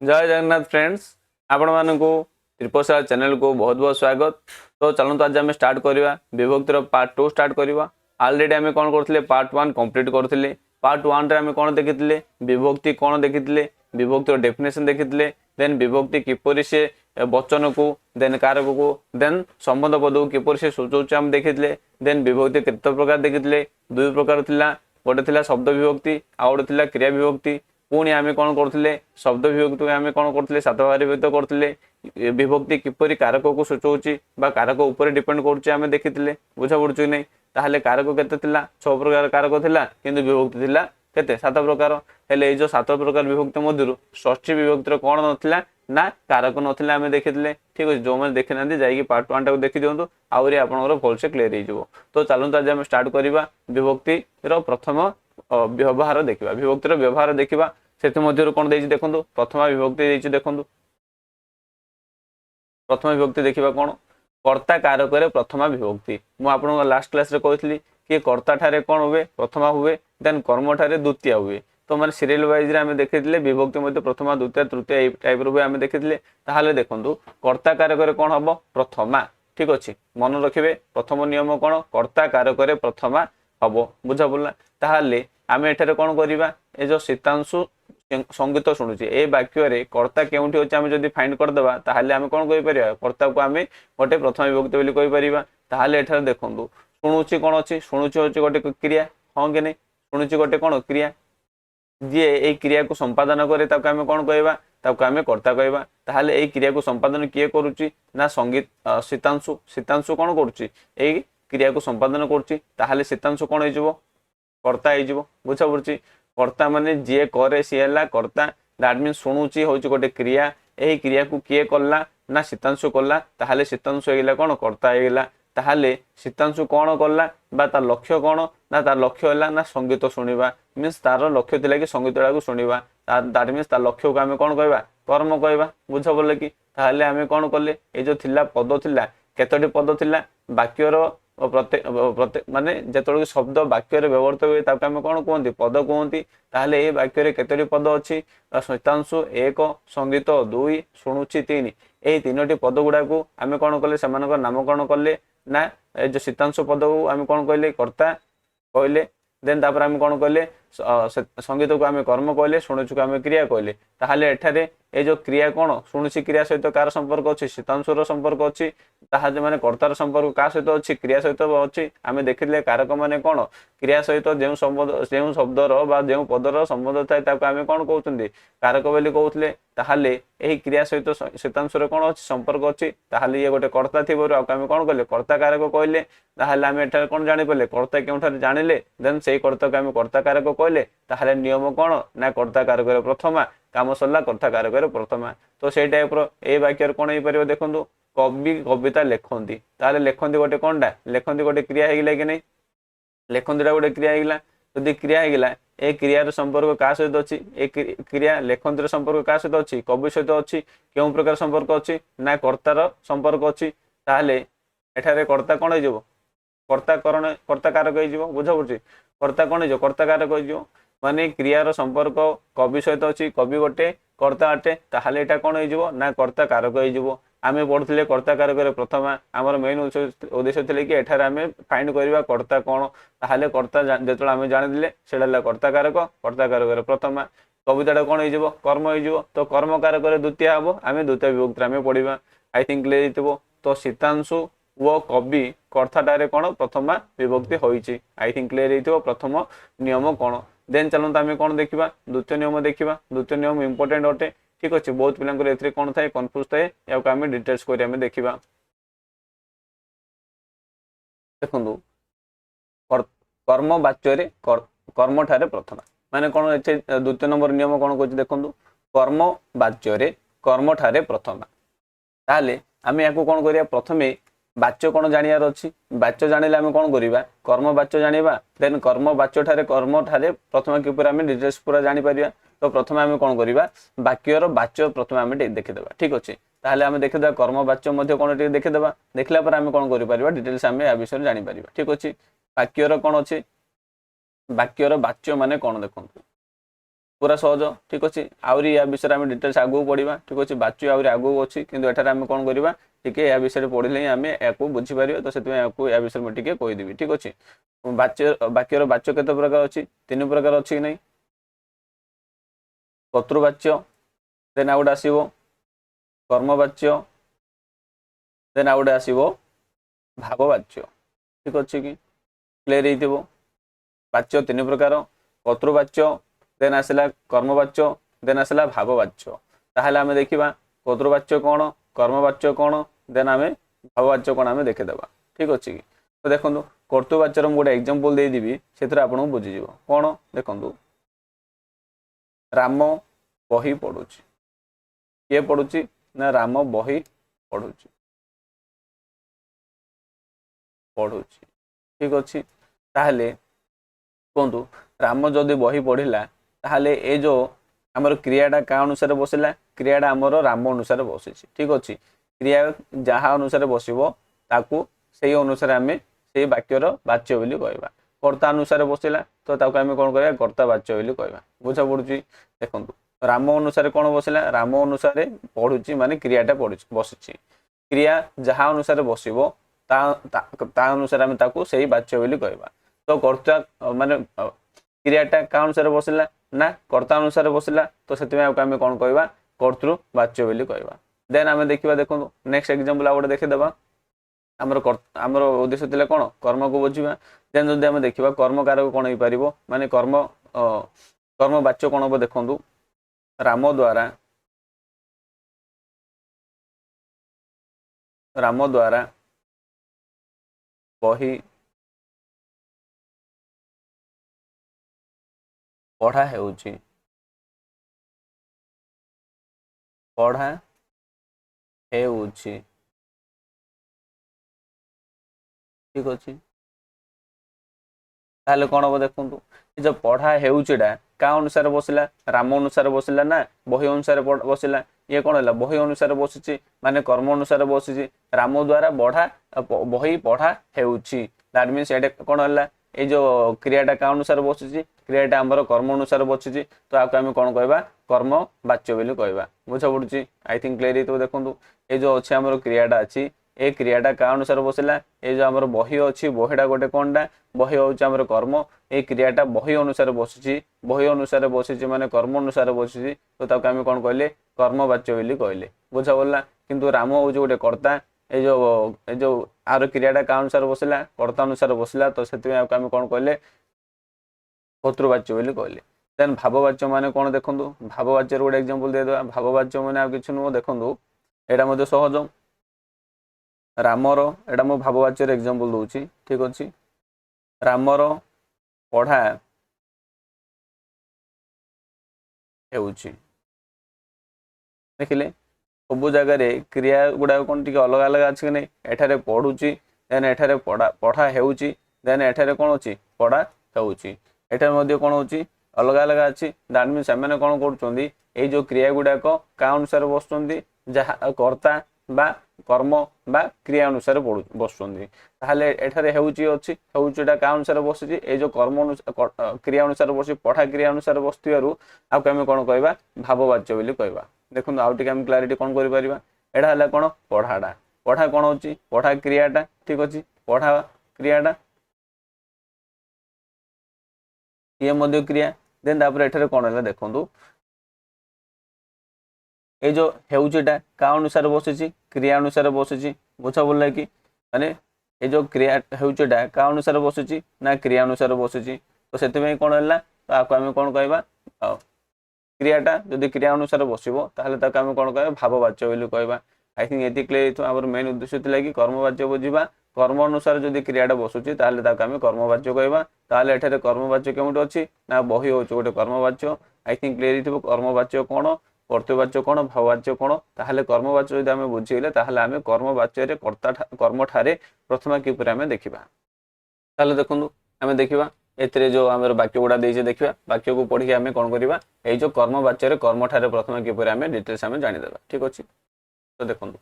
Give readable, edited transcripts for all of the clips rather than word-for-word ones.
जय जगन्नाथ फ्रेंड्स आपण मानकु त्रिपोसा चैनल को बहुत बहुत स्वागत। तो चलते आज आम स्टार्ट करवा विभक्तिर पार्ट 2 स्टार्ट करवा। ऑलरेडी आम कौन करते पार्ट 1 कंप्लीट करते। पार्ट 1 रे आम कौन देखी विभक्ति कौन देखी विभक्तिर डेफिनेशन देखी देन विभक्ति किपरि से वचन को देन कारक को देन संबंध पद को किपरि से सूचौचे आम देखी देन विभक्ति केते प्रकार देखी दुई प्रकार थिला गोटे थिला शब्द विभक्ति आ गोटे थिला क्रिया विभक्ति। पुणी आम कौन करते शब्द विभक्ति आम कौन करते सात भाग विभक्त करते विभक्ति किपरि कारक को सूचौची बा कारक ऊपर डिपेंड करुचे आम देखी बुझा पड़ुछ नहीं। ताहले कारक केते थिला 6 प्रकार कारक थिला किंतु विभक्ति थिला केते 7 प्रकार। हेले जो 7 प्रकार विभक्ति मध्यरु षष्ठी विभक्तिर कौन नथिला ना कारक नथिला आम देखी ठीक अच्छे। जो मैंने देखी ना जाइए पार्ट 1 टाक देखी दिंतु आहरी आपंकर भलसे क्लीयर हो। तो चलते आज आम स्टार्ट करवा विभक्तिर प्रथम व्यवहार देखा विभक्तिर व्यवहार देखा से कौन देखो प्रथमा विभक्ति देखो प्रथम विभक्ति देखा कौन कर्ता कारक प्रथमा विभक्ति। मुझे लास्ट क्लास रे कहती कि कर्ता ठारे कौन हुए प्रथमा हुए देन कर्म ठारे द्वितीय हुए। तो मैंने सीरियल वाइज आम देखी विभक्ति मध्य प्रथमा द्वितीय तृतीय टाइप हुए आम देखी देखो कर्ता कारक कौन हम प्रथमा ठीक अच्छे। मन रखिए प्रथम नियम कौन कर्ता कारक प्रथमा हम बुझा पड़ा। ताहले आम एठारे कौन करवा ए जो शीतांशु संगीत शुणुचे ए वाक्य कर्ता केउठी अच्छे आम जब फाइंड करदे ताहले आम कौन कह कर्ता को आम गोटे प्रथम विभक्ति बोली कहीपर। ताहले एठारे देखो शुणुची कौन अच्छी शुणुची हूँ गोटे क्रिया हाँ कि नहीं शुणुची गोटे कौन क्रिया जी ए क्रिया को संपादन करे आम कौन कहवा आम कर्ता कहवा। ताहले ए क्रिया को संपादन किए करुच्ची ना संगीत शीतांशु शीतांशु कौन करुच्ची ए क्रिया को संपादन करुच्ची। ताहले शीतांशु कौन हो कर्ता हो बुझा पड़ी। कर्ता माने जी करे सी है कर्ता दैट मीन शुणुची हूँ गोटे क्रिया यही क्रिया को किए कला ना शीतांशु कला। ताहले शीतांशु होगा कौन कर्ता होगा। ताहले शीतांशु कौन कला बा तार लक्ष्य कौन ना तार लक्ष्य है ना संगीत शुणा मीन्स तार लक्ष्य थी कि संगीत को शुणा दैट मीन्स तार लक्ष्य को आम कौन कहवा कर्म कहवा बुझ पड़े कि। ताहले आम कौन कले ये जो थिला पद थिला केतोटी पद थिला वाक्यर प्रत्येक प्रत्येक माने जो शब्द वाक्य व्यवहृत हुए आम कौन कहते पद कहती। ताहले ये वाक्य केतोटी पद अच्छी शीतांशु 1 संगीत 2 शुणुची 3 यही 3टी पद गुड़ा को आम कौन कले से नामकरण कले ना जो शीतांशु पद को आम कौन कहले कर्ता कहले देन तापर आम कौन कहले संगीत को आम कर्म कहले शुणुची को आम क्रिया कहले। ताहले एठारे ए जो क्रिया कौन शुणुची क्रिया सहित कार संपर्क अच्छी शीतांशुर संपर्क अच्छी ताहले माने कर्तार संपर्क का सहित अच्छी क्रिया सहित अच्छी। आम देखिले कारक माने कौन क्रिया सहित जो शब्दर बा जो पदर संबंध थाए आम कौन कहते कारक बोली कहते। ताहले यही क्रिया सहित शीतांशुर कौन अच्छी संपर्क अच्छी ताहले ये गोटे कर्ता थी आम कौन कले कर्ता कारक कहले। ताहले आम एठारे कौन जानिपारे कर्ता केउठारे जानिले देन से कर्ता को आम कर्ता कारक कहले। ताहले नियम कौन ना कर्ता कारक प्रथमा काम सरला कर्ता कारक प्रथमा। तो से टाइप ए वाक्य कौन हो पार देखो कवि कविता लेखती ताहले लेखती गोटे कौनटा लेखती गोटे क्रिया होगा कि नहीं लेखंतीटा गोटे क्रिया होगा। जदि क्रिया होगा ए क्रियार संपर्क क्या सहित अच्छी ए क्रिया लेखंतीर संपर्क क्या सहित अच्छी कवि सहित अच्छी क्यों प्रकार संपर्क अच्छी ना कर्तार संपर्क अच्छी। ताहले एठारे कर्ता कौन हो कर्ता करण कर्ता कारक हो बुझा पड़ी कर्ता कौन हो कर्ता कारक हो माने क्रियार संपर्क कवि सहित अच्छी कवि गोटे कर्ता अटे। ताहले एटा कौन हो ना कर्ता कारक हो। आम पढ़ुले कर्ता कारक प्रथमा आमर मेन उद्देश्य थे कि एठार आम फाइंड करवा कर्ता कौन ताहले कर्ता जो आम जानी से कर्ता कारक प्रथमा कविता कौन हो कर्म हो। तो कर्म कारक द्वितीय हम आम द्वितीय विभक्ति आम पढ़ा आई थिंक क्लियर हो। तो शीतांशु व कवि कर्ताटारे कौन प्रथमा विभक्ति होई आई थिंक क्लियर हो। प्रथम नियम कौन देन चलते आम कौन देखा द्वितीय नियम देखा द्वितीय नियम इंपोर्टेंट अटे ठीक अच्छे। बहुत पिला कौन थाए कन्फ्यूज थाए या आम डिटेल्स कर देखा देखु कर्म वाच्य कर्म ठारे प्रथमा माने कौन द्वितीय नंबर नियम कौन कह देखु कर्म वाच्य कर्म ठारे प्रथमा। ताहले आम या कौन करिया प्रथमे वाच्य कौन जानियार अच्छी वाच्य जानिले आम कौन करवा कर्म वाच्य जानिबा देन कर्म वाच्य ठारे कर्म ठारे प्रथम किपर आम डिटेल्स पूरा जानी परिया। तो प्रथम आम कौन करवा वाक्यर वाच्य प्रथम आम देखीदेवा ठीक अच्छे। ताहले आम देखीदेवा कर्म वाच्य मध्य कौन टे देखीदेवा देखला पर आम कौन कर डिटेल्स आम या विषय जानी परिबा ठीक अच्छे। वाक्यर कौन अच्छे वाक्यर वाच्य माने कौन देखो पूरा सहज ठीक अच्छे आउरी या विषय आम डिटेल्स आगू पढ़ा ठीक अच्छे बाच्य आउरी आगू अच्छी किंतु एठार आम कौन करवा टिके या विषय पढ़ले आम या बुझीपर तो से या विषय मुझे कहीदेवी ठीक अच्छे वाक्यर वाच्य केते प्रकार अच्छी 3 प्रकार अच्छी कि नहीं कर्तृवाच्य देन आउट आसीबो कर्मवाच्य देन आउट आसीबो भाववाच्य ठीक अच्छे कि क्लियर हो वाच्य 3 प्रकार कर्तृवाच्य देन आसला कर्मवाच्य देन आसला भाववाच्य ताहले आमे देखिबा कर्तृवाच्य कौन कर्मवाच्य कौन देन आमे भाववाच्य कौन आमे देखिदेबा ठीक अच्छे कि तो देखो कर्तृवाच्यर मुझे गोटे एग्जांपल देदेवी से आपको बुझीज कौन देखो राम बही पढ़ुची किए पढ़ुची ना राम बही पढ़ुची पढ़ुची ठीक अच्छे ताहले कहतु राम जदि बही पढ़ला ताहले ए जो आमर क्रियाटा क्या अनुसार बसला क्रियाटा आमर राम अनुसार बसी ठीक अच्छे क्रिया जहाँ अनुसार बसबो ताकू से अनुसार आम से वाक्यर वाच्य बोली कहवा कर्ता अनुसार बसला तो ताकू आम कौन कह कर्ता वाच्य बोली कहवा बुझा पड़ुची देखो राम अनुसार कौन बसला राम अनुसार पढ़ुची माने क्रियाटा बसी क्रिया जहाँ अनुसार बसबो ता अनुसार आम ताकू से वाच्य बोली कहवा तो कर्ता माने क्रियाटा क्या अनुसार बसला ना कर्ता अनुसार बसला तो से आम कौन कहवा कर्तृवाच्य बोली कहवा देन आम देखा देखो नेक्स्ट एग्जांपल आ गोटे देखीदेवा आमर उद्देश्य थिला कौन कर्म को बुझा देन जदि आम देखा कर्म कारक कौन हो पार माने कर्मवाच्य कौन हम देखु राम द्वारा बही पढ़ा हेउची पढ़ा हेउची ठीक अच्छे ताहले कौन हम देखु जो पढ़ा हेउचीटा क्या अनुसार बसला राम अनुसार बसला ना बही अनुसार बसला ये कौन है बही अनुसार बसी माने कर्म अनुसार बसी राम द्वारा बही पढ़ा हेउची दैट मीन्स ये कौन है ये जो क्रियाटा क्या अनुसार बसी क्रियाटा आमर कर्म अनुसार बसी तो आपको आम कौन कहवा कर्म वाच्य बोली कहवा बुझा पड़ी आई थिंक क्लियर तो देखो ये जो अच्छे आमर क्रियाटा अच्छी ए क्रियाटा क्या अनुसार बसला ये जो आमर बही अच्छी बहीटा गोटे कौनटा बही हूँ आमर कर्म ये क्रियाटा बही अनुसार बसी माने कर्म अनुसार बसी तो ताको आम कौन कहले कर्मवाच्य बोली कहले बुझा पड़ा किंतु राम हूँ गोटे कर्ता ये जो आर क्रियाटा क्या अनुसार बसला कर्ता अनुसार बसला तो से आम कौन कहले कर्तृवाच्य बोली कहले देन भाववाच्य माने कौन देखो भाववाच्य गोटे एग्जांपल देदेवा भाववाच्य माने आ किछु नुह देखो यहाँ सहज रामर एटा मो भाववाच्यर एग्जांपल दूची ठीक अच्छे रामर पढ़ा हेउची देखिले सब जगार क्रिया गुड़ा कौन टी अलग अलग अच्छे कि नहीं एठारे पढ़ुची देन एठारे पढ़ा हेउची देन एठारे कौन अच्छी पढ़ा हेउची एठारे कौन होची अलग अलग अच्छी दैट मीन्स एमाने कौन करुछंदी ए जो क्रिया गुड़ाक क्या अनुसार बसुंदी जहाँ कर्ता बा कर्म बा क्रिया अनुसार बसुंदी ताहले एठारे हेउची अच्छी हेउचीटा क्या अनुसार बसी ए जो कर्म क्रिया अनुसार बसी पढ़ा क्रिया अनुसार बसुथिबारु आपको आम कौन कहवा भाववाच्य बोली कहवा देखो आउ टिके आम क्लारिटी कौन करि परिबा एटा हला कौन पढ़ाटा पढ़ा कौन होची पढ़ा क्रियाटा ठीक अच्छे पढ़ा क्रियाटा ये मध्य क्रिया देन तापर एठारे कौन है देखो ये जो हेउचीटा क्या अनुसार बसी क्रिया अनुसार बसी बुझा पड़ा कि माने ये जो क्रिया हेउचीटा क्या अनुसार बसी ना क्रिया अनुसार बसी तो से कौन है तो आपको आम कौन कहवा क्रियाटा जदि क्रिया अनुसार बसबो ताहले ताको आम कौन कहवा भाववाच्य बोली कहवा आई थिंक ये क्लियर आम मेन उद्देश्य थिला कि कर्मवाच्य बुझा कर्म अनुसार जदि क्रियाटा बसुची ताहले ताको आम कर्मवाच्य कहवा ताहले एठारे कर्मवाच्य केउठी अछि ना बही होची गोटे कर्मवाच्य आई थिंक क्लियर थिबो कर्मवाच्य कौन कर्तृवाच्य कौन भाववाच्य कौन ताहले कर्मवाच्य जदि आम बुझीले ताहले आम कर्मवाच्य रे कर्ता कर्म ठारे प्रथम किपर आम देखिबा ताहले देखंतु आम देखिबा एथिरे जो आम वाक्य गुड़ा देइछे देखिबा वाक्य को पढ़ी आम कौन करबा ए जो कर्मवाच्य रे कर्म ठारे प्रथम किपर आम डिटेल्स आम जानि देबा ठीक अछि तो देखंतु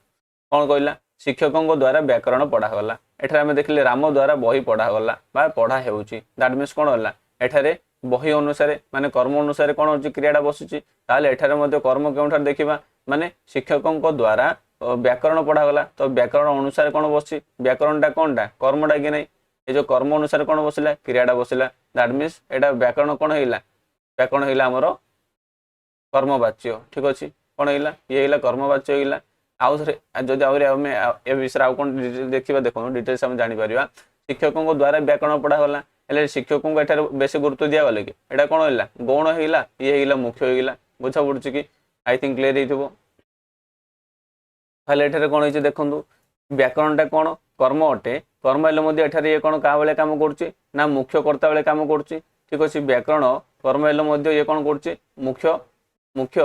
कौन कहला शिक्षकों द्वारा व्याकरण पढ़ागला एठारे आम देखले राम द्वारा बही पढ़ागला बा पढ़ा हेउची दैट मीन्स कौन होला एठारे बही अनुसार माने कर्म अनुसार कौन होची क्रियाटा बसुची ताले एठारे मध्ये कर्म केउठार देखिबा माने शिक्षकों द्वारा व्याकरण पढ़ा गला तो व्याकरण अनुसार कौन बसची व्याकरणटा कोनटा कर्मटा कि नहीं ये जो कर्म अनुसार कौन बसिला क्रियाटा बसिला दैट मीन्स एटा व्याकरण कौन हैला व्याकरण हैला हमरो कर्मवाच्य ठीक अछि कौन हैला ये हैला कर्मवाच्य हैला आउ थरे जदि आउरे हमें ए विषय आउ कोन देखिबा देखो डिटेल्स हम जानि परिबा शिक्षकों द्वारा व्याकरण पढ़ा गला हेले शिक्षकों को एठार बेसी गुरुत्व दिया गले कि एटा कौन हैला गौण हैला ये हैला मुख्य हैला बुझा पड़ुची कि आई थिंक क्लियर हेइथिबो खाली एठारे कौन होइছে देखंतु व्याकरणटा कौन कर्म अटे कर्म हेले मध्ये एठारे ये कौन का बेले काम करूची ना मुख्य कर्ता बेले काम करूची ठीक अछि व्याकरण कर्म हेले मध्ये ये कौन करूची मुख्य मुख्य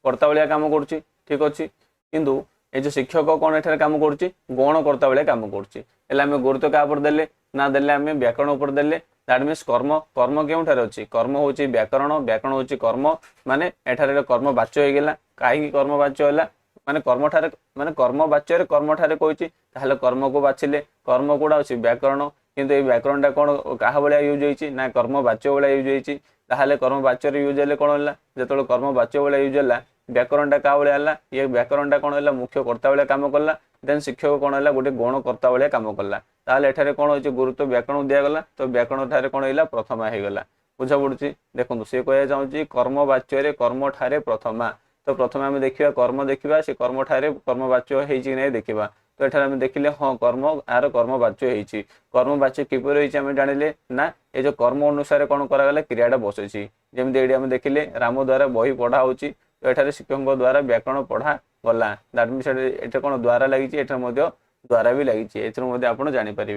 कर्ता बेले काम करूची ठीक अछि किंतु ए जो शिक्षक कौन एठारे काम करूची गौण कर्ता बेले काम करूची हेले हमें गुरुत्व का ऊपर देले ना देले हमें व्याकरण ऊपर देले दैट मीन्स कर्म कर्म केउठारे अछि कर्म होची व्याकरण व्याकरण होची कर्म माने एठारे कर्म वाच्य हो गेला काहे कर्म वाच्य होला माने कर्म ठारे माने कर्म वाच्य रे कर्म ठारे कहूची ताहले कर्म को बाछिले कर्म कोडा अछि व्याकरण किंतु ए व्याकरणटा कोन काहा बलिया यूज होईची ना कर्म वाच्य बलिया यूज होईची ताहले कर्म वाच्य रे यूज हेले कोन होला जेतोल कर्म वाच्य बलिया यूज होला व्याकरणटा का बलिया होला ये व्याकरणटा कोन होला मुख्य कर्ता बलिया काम करला देन शिक्षक कोन होला गोटे गौण कर्ता बलिया काम करला ताहले एठारे कोन होईची गुरुत्व व्याकरण दिया गला तो व्याकरण ठारे कोन हैला प्रथमा हे गला बुझा पड़ुची देखंतु से कहया चाहूची कर्म वाच्य रे कर्म ठारे प्रथमा तो प्रथम आम देखा कर्म देखा से कर्म ठारे कर्मवाच्य होती नहीं देखा तो एठार आम देखिले हाँ कर्म यार कर्मवाच्य होती कर्मवाच्य किपर होती जानिले ना ये जो कर्म अनुसार कौन कराला क्रियाटा बसुची जमी ये देखिले राम द्वारा बही पढ़ा होची तो एठार शिक्षकों द्वारा व्याकरण पढ़ा गला दैट मीन्स एटा कौन द्वारा लगी द्वारा भी लगी आप जानीपर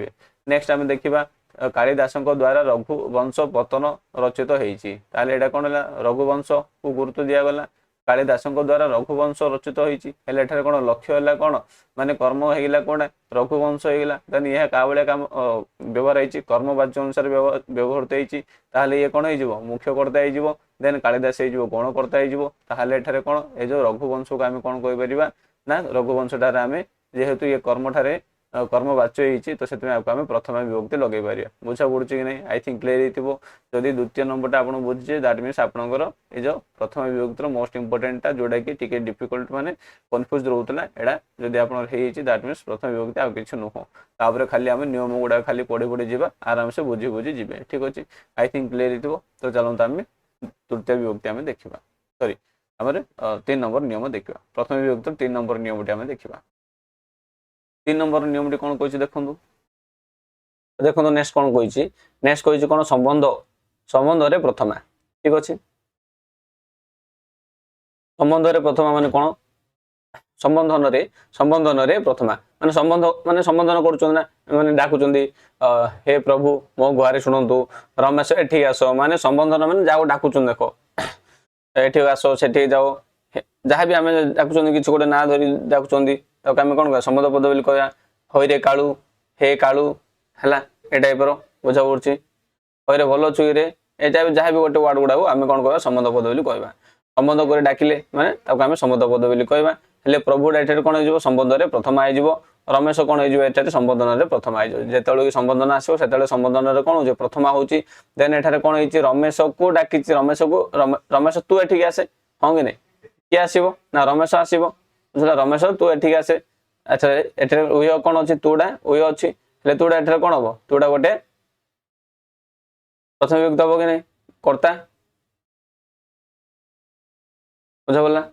नेक्स्ट आम देखा कालिदास द्वारा रघुवंश पतन रचित होती कौन है रघुवंश को गुरुत्व दिगला कालिदास द्वारा रघुवंश रचित होती कौन लक्ष्य है कौन माने कर्म होगा कौन रघुवंश होगा देन यह का भाया काम व्यवहार होती कर्मवाच्य अनुसार व्यवहृत होती ये कौन हो मुख्य कर्ता हो देन कालिदास हो गौण कर्ता हो कौन ये जो रघुवंश को आम कौन कहीपर ना रघुवंश ठार आम जेहेतु ये कर्म ठारे कर्मवाच्य होती तो से आम प्रथम विभक्ति लगे पार बुझा पड़ू कि नहीं आई थिंक क्लियर होदी द्वितीय नंबरटा आप बुझे दैट मीन्स आपंकर ये जो प्रथम विभक्तिर मोस्ट इंपोर्टेंटा जोटा कि टिके डिफिकल्ट माने कन्फ्यूज रोला एटा जदि आप दैट मीन्स प्रथम विभक्ति आउ किसी नुह तापर खाली आम नियम गुड़ा खाली पढ़ी पढ़ी जा आराम से बुझी बुझी जी ठीक अच्छे आई थिंक क्लियर तो चलते आम तृतीय विभक्ति आम देखा सॉरी आम 3 नंबर नियम देखा प्रथम विभक्तिर 3 नंबर नियमटी आम देखा 3 नंबर नियमटी कौन कही देखो देखो नेक्स्ट कौन कही नेक्स्ट कही कौन संबंध संबंध रे प्रथमा ठीक अच्छे संबंध रे प्रथमा माने कौन संबंधन रे प्रथमा माने संबंधन करुचंदी ना माने डाकुचंदी हे प्रभु मो गुहारे शुणु रमेश एठी आस माने संबंधन माने जाओ डाकुचंद देखो एठी आस सेठी जाओ जहाँ भी आम डाकुचंदी किसी गोटे ना धरी डाकुचंदी ताको आम कौन कह संबंध पद बोली कहया हईरे कालू हे कालू है ए टाइपर बुझा पड़ी हईरे भल चुईरे ए टाइप जहाँ भी गोटे वार्ड गुड़ा आम कौन कह संबंध पद बोली कहवा संबंध कर डाकिले माने ताको आम संबंध पद बोली कहवा हेले प्रभु एठारे कौन हो संबंध रे प्रथम हो रमेश कौन हो संबोधन रे प्रथम हो जो संबोधन आसो से संबोधन रे कौन हो प्रथम होची देन एठारे कौन हो रमेश को डाकी रमेश तू एठिक आसे हाँ कि नहीं किए आसो ना रमेश आसो रमेश तू एठिक आसे अच्छा एठारे उय कौन अच्छी तुड़ा उय अच्छी हेले तुड़ा एठारे कौन हम तुड़ा गोटे प्रथम विभक्ति हम कि नहीं कर्ता बुझा पड़ा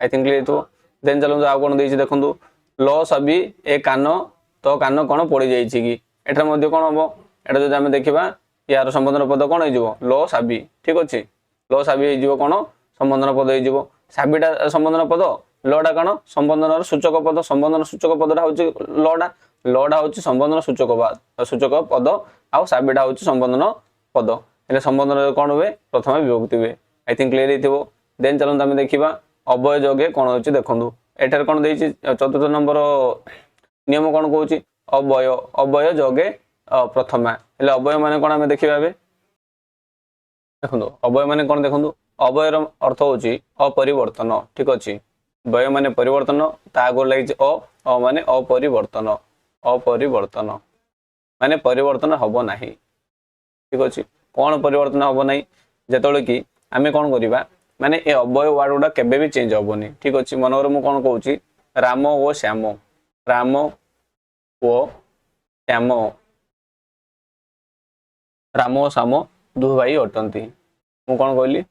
आई थिंक क्लियर थो देन चलते आउ कौन देखो देखो ल सभी ए कान तो कान कौन पड़ जाइए कि एठार कौन हम एटा जो आम देखा यार संबोधन पद कौन हो लो साबी ठीक अच्छे लो साबी हो कौन संबोधन पद हो साबीटा संबोधन पद लटा कौन संबोधन सूचक पद संबोधन सूचक पदटा हूँ लटा हूँ संबोधन सूचक पद आउ साबीटा हूँ संबोधन पद हेल्ले संबोधन कौन हुए प्रथम विभक्ति हुए आई थिंक क्लियर हो देन चलते आम देखा अवय जोगे कौन होची देखंतु एठार कौन देछि चतुर्थ नंबर नियम कौन कहूँ अवय अवय जोगे प्रथमा हेल्ले अवय माने कौन आम देखा देखो अवय माने कौन देखो अवयर अर्थ होची अपरिवर्तन ठीक अच्छे वय माने परिवर्तन आगे लगी अ माने अपरिवर्तन अपरिवर्तन माने परिवर्तन हम ना ठीक अच्छे कौन परिवर्तन हम ना जो कि आम कौन करवा माने ए अव्यय वार्ड गुड़ा केबे भी चेंज हेनी ठीक अच्छे मनोर मुझे कौन कहूँ राम ओ श्याम राम ओ श्याम राम ओ श्याम दु भाई अटंती मु कौन कहली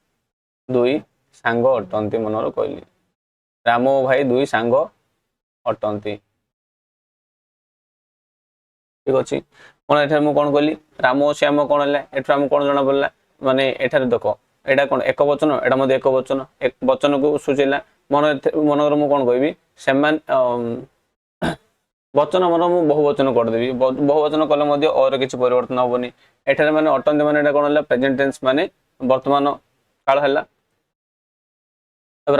दुई सांग अटंती मनोर कहली राम ओ भाई दुई सांग अटंती ठीक अच्छे कौन एठार मुझे कौन कहली राम ओ श्याम कौन है एठर आम कौन जना पड़ा माने एठार देख एटा कौन एक वचन एटा मध्य एक वचन एक वचन को सूचेला मन मनोर मुझे कौन कहबी से वचन मन मुझे बहुवचन करदेवी बहुवचन कले और किसी परिवर्तन हेनी एठार माने अटंती माने कौन है प्रेजेंट टेंस माने वर्तमान काल है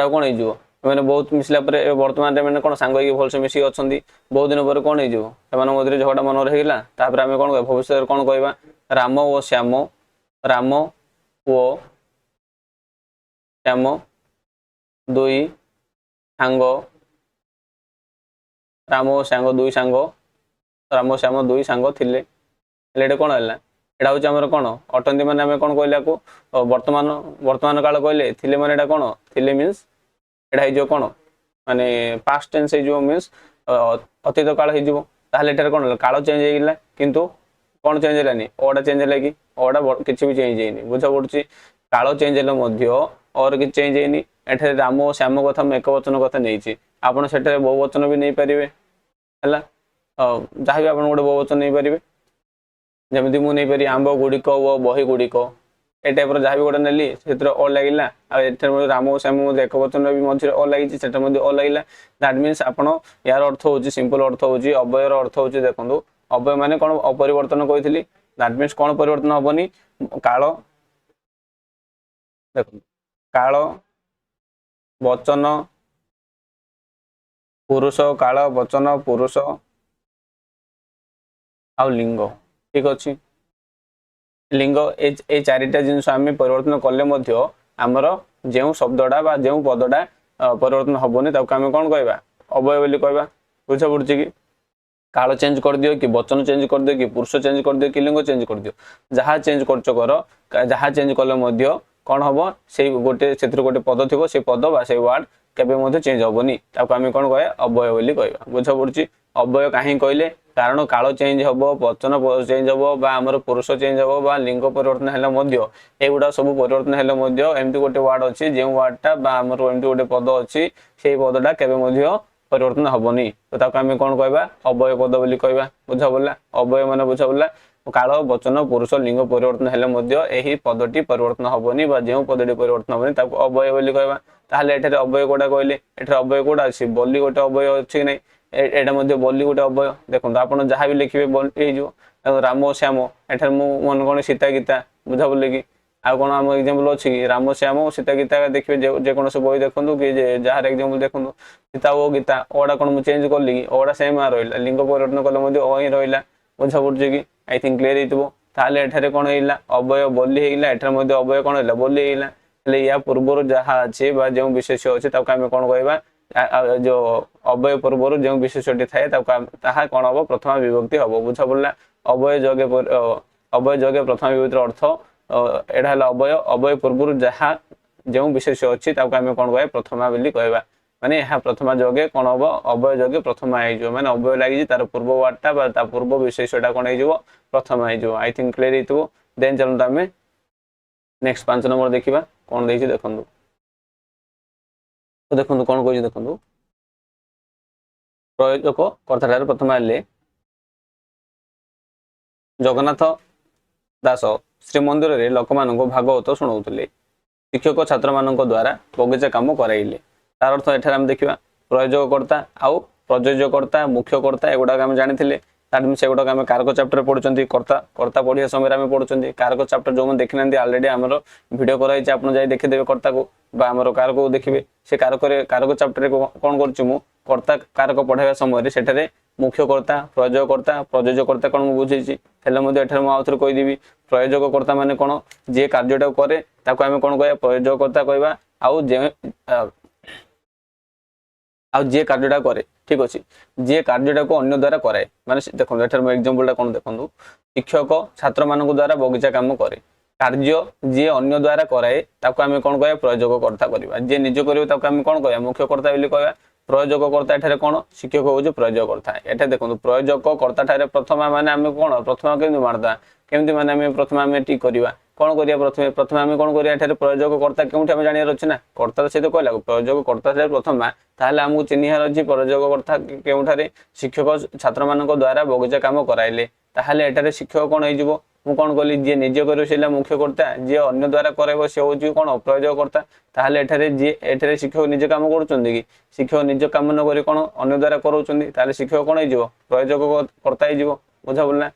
कौन हो मैंने बहुत मिसला वर्तमान मैंने कौन सांग भलसे मिसिक अच्छा बहुत दिन पर कौन हो झगड़ा मन रहीगला आम कौन कह भविष्य कौन कहवा राम ओ श्याम राम ओ श्याम दुई सांग राम ओ श्याम दुई सांग राम श्याम दुई सांग थिले कौन है एटा हूँ आम कौन अटंती माने आम कौन कहले को वर्तमान वर्तमान काल कहले थिले माने एटा कौन थिले मीन्स एटा हो कौन माने पास्ट टेंस हो मीन्स अतीत काल हो ताहले कौन काल चेंज होगा किंतु कौन चेंज है ओटा चेंज है कि ओटा किसी भी चेंज है बुझा पड़ी काल चेंज है और कि चेंज है एठे राम और श्याम कथा मुझे एक वचन कथा नहीं आपड़ से बहुवचन भी नहीं पारे है जहाँ भी आप गोटे बहुवचन नहीं पारे जमी मुझे नहीं पारि आंब गुड़िक वो बही गुड़िक ए टाइप जहाँ भी गोटे नेली से ओ लगे राम और श्याम एक वचन भी मझे ओ लगी से ओ लगे दैट मीन्स आपड़ यार अर्थ हूँ सिंपल अर्थ हूँ अव्ययर अर्थ हूँ देखो अव्यय माने कौन अपरिवर्तन कही दैट मीन्स कौन परिवर्तन हेनी काल देख काल वचन पुरुष काल वचन पुरुष आउ लिंग ठीक अच्छे लिंग ए चारिटा जिनस आम परिवर्तन कले आमर जो शब्दटा बा जो पदटा परिवर्तन हेनी आम कौन कहवा अव्यय बोली कहवा बुझा पड़ी कि काल चेंज कर दियो कि वचन चेंज कर दियो कि पुरुष चेंज कर दियो कि लिंग चेंज कर दियो जहाँ चेंज कर जहाँ चेंज कले कौन हम से गोटे से गोटे पद थी से पद बा से वार्ड केबे चेंज हेनी आम कौन कह अव्यय बोली कहवा बुझा पड़ी अव्यय कहीं कहले कारण काल चेंज हम वचन चेंज हम आमर पुरुष चेंज हम लिंग परिवर्तन है एगुड़ा सब परिवर्तन एमती गोटे वार्ड अच्छी जो वार्डटा आमर एमती गोटे पद अच्छी से पदटा केबे परिवर्तन हेनी तो आम कौन कहवा अव्यय पद बोली कहवा बुझा पड़ा अव्यय मान बुझा पड़ा काल वचन पुरुष लिंग परिवर्तन है पदटी परिवर्तन हेनी जो पदटी परिवर्तन हेनी अव्यय बोली कहवा ताहले एठारे अव्यय कोड़ा कहले एठारे अव्यय कोड़ा अच्छी बोली गोटे अव्यय अच्छी नहीं एटा बोली गोटे अव्यय देखो आप जहाँ भी लिखे राम और श्याम एठार मन कौन सीता गीता बुझा पड़े कि आउ कौन आम एग्जाम्पल अच्छी कि राम श्याम और सीता गीता देखिए जेकोसी बही देखूँ कि जार एग्जाम्पल देखूँ सीता ओ गीता ओडा कौन मुझे चेंज कली कि ओडा सेम रहा लिंग परिवर्तन कले ओ ही रहा बुझा पड़े कि आई थिंक क्लीयर होते एठारे कौन है अव्यय बोली होगा एठार अव्यय कौन है बोली होगा या पूर्वर जहाँ अच्छे जो विशेष अच्छे आम कौन कहवा जो अव्यय पूर्व जो विशेषटी थाए कौन हम प्रथमा विभक्ति हम बुझा पड़ा अव्यय जगे प्रथमा विभक्ति अर्थ एटा है अव्यय अव्यय पूर्व जहाँ जो विशेष अच्छी आम कौन कह प्रथमा बोली कहवा माने यहाँ प्रथमा जगे कौन हम अव्यय जगे प्रथमा हो मैंने अव्यय लगी तार पूर्व वार्डटा पूर्व विशेषटा कौन हो प्रथमा हो आई थिंक क्लीयर हो देन चलते आम नेक्स्ट 5 नंबर देखा कौन देखिए देखो तो देखो कौन कह देखो प्रयोजक कथार प्रथम आले जगन्नाथ दास श्रीमंदिर में लोक मान भागवत शुणाऊले शिक्षक छात्र मान द्वारा बगीचा कम कराइले तार अर्थ एठार आम देखा प्रयोजकर्ता आउ प्रयोजकर्ता मुख्यकर्ता एगुड़ाक आम जानी से गुड़ाक आम कारक चैप्टर पढ़ुं कर्ता कर्ता पढ़िया समय आम पढ़ुं कारक चैप्टर जो मैंने देखी ना अलरेडी आमर भिड कराई आप देखीदे कर्ता को आमर कारक को देखिए से कारक चैप्टर कौन कर्ता कारक पढ़ाइबा समय से मुख्यकर्ता प्रयोजकर्ता कौन बुझे एठार आउ थे कहीदेवी प्रयोजकर्ता माने कौन जी कार्यटा कै आम कौन कह प्रयोजकर्ता कहवा आउ जी कार्यटा कै ठीक अच्छे जी कार्यटा को अन्य द्वारा कराए माने देखो एठार एग्जांपलटा कौन देखो शिक्षक छात्र मान द्वारा बगीचा काम करे कार्य जी अन्य द्वारा कराए ताको आम कौन कह प्रयोजककर्ता करवा जी निज कर आम कौन कह मुख्यकर्ता बोली कह प्रयोजककर्ता एठारे कौन शिक्षक हूँ प्रयोजकर्ता एटा देखो प्रयोजककर्ता ठारे प्रथम माने आम कौन प्रथम केमती मारदा केमती माने आम प्रथम आम ठीक करवा कौन करिया प्रथम प्रथम आम कौन करिया एठारे प्रयोजककर्ता केउठी आम जानियार अछि ना कर्ता सहित कहला प्रयोजककर्ता ठारे प्रथम ताहले आमको चिन्हियार अछि प्रयोजककर्ता केउठारे शिक्षक छात्र मानक द्वारा बगीचा काम कराइले ताहले एठारे शिक्षक कौन हो मु कौन कली जी निज कर मुख्यकर्ता जी अन्य द्वारा कराइब से हूँ कौन प्रयोजककर्ता ताहले एठारे जी एठारे शिक्षक निज काम करुचंदी कि शिक्षक निज काम न करी कौन अन्य द्वारा कराउचंदी ताहले शिक्षक कौन हो प्रयोजककर्ता हो बुझा पड़ला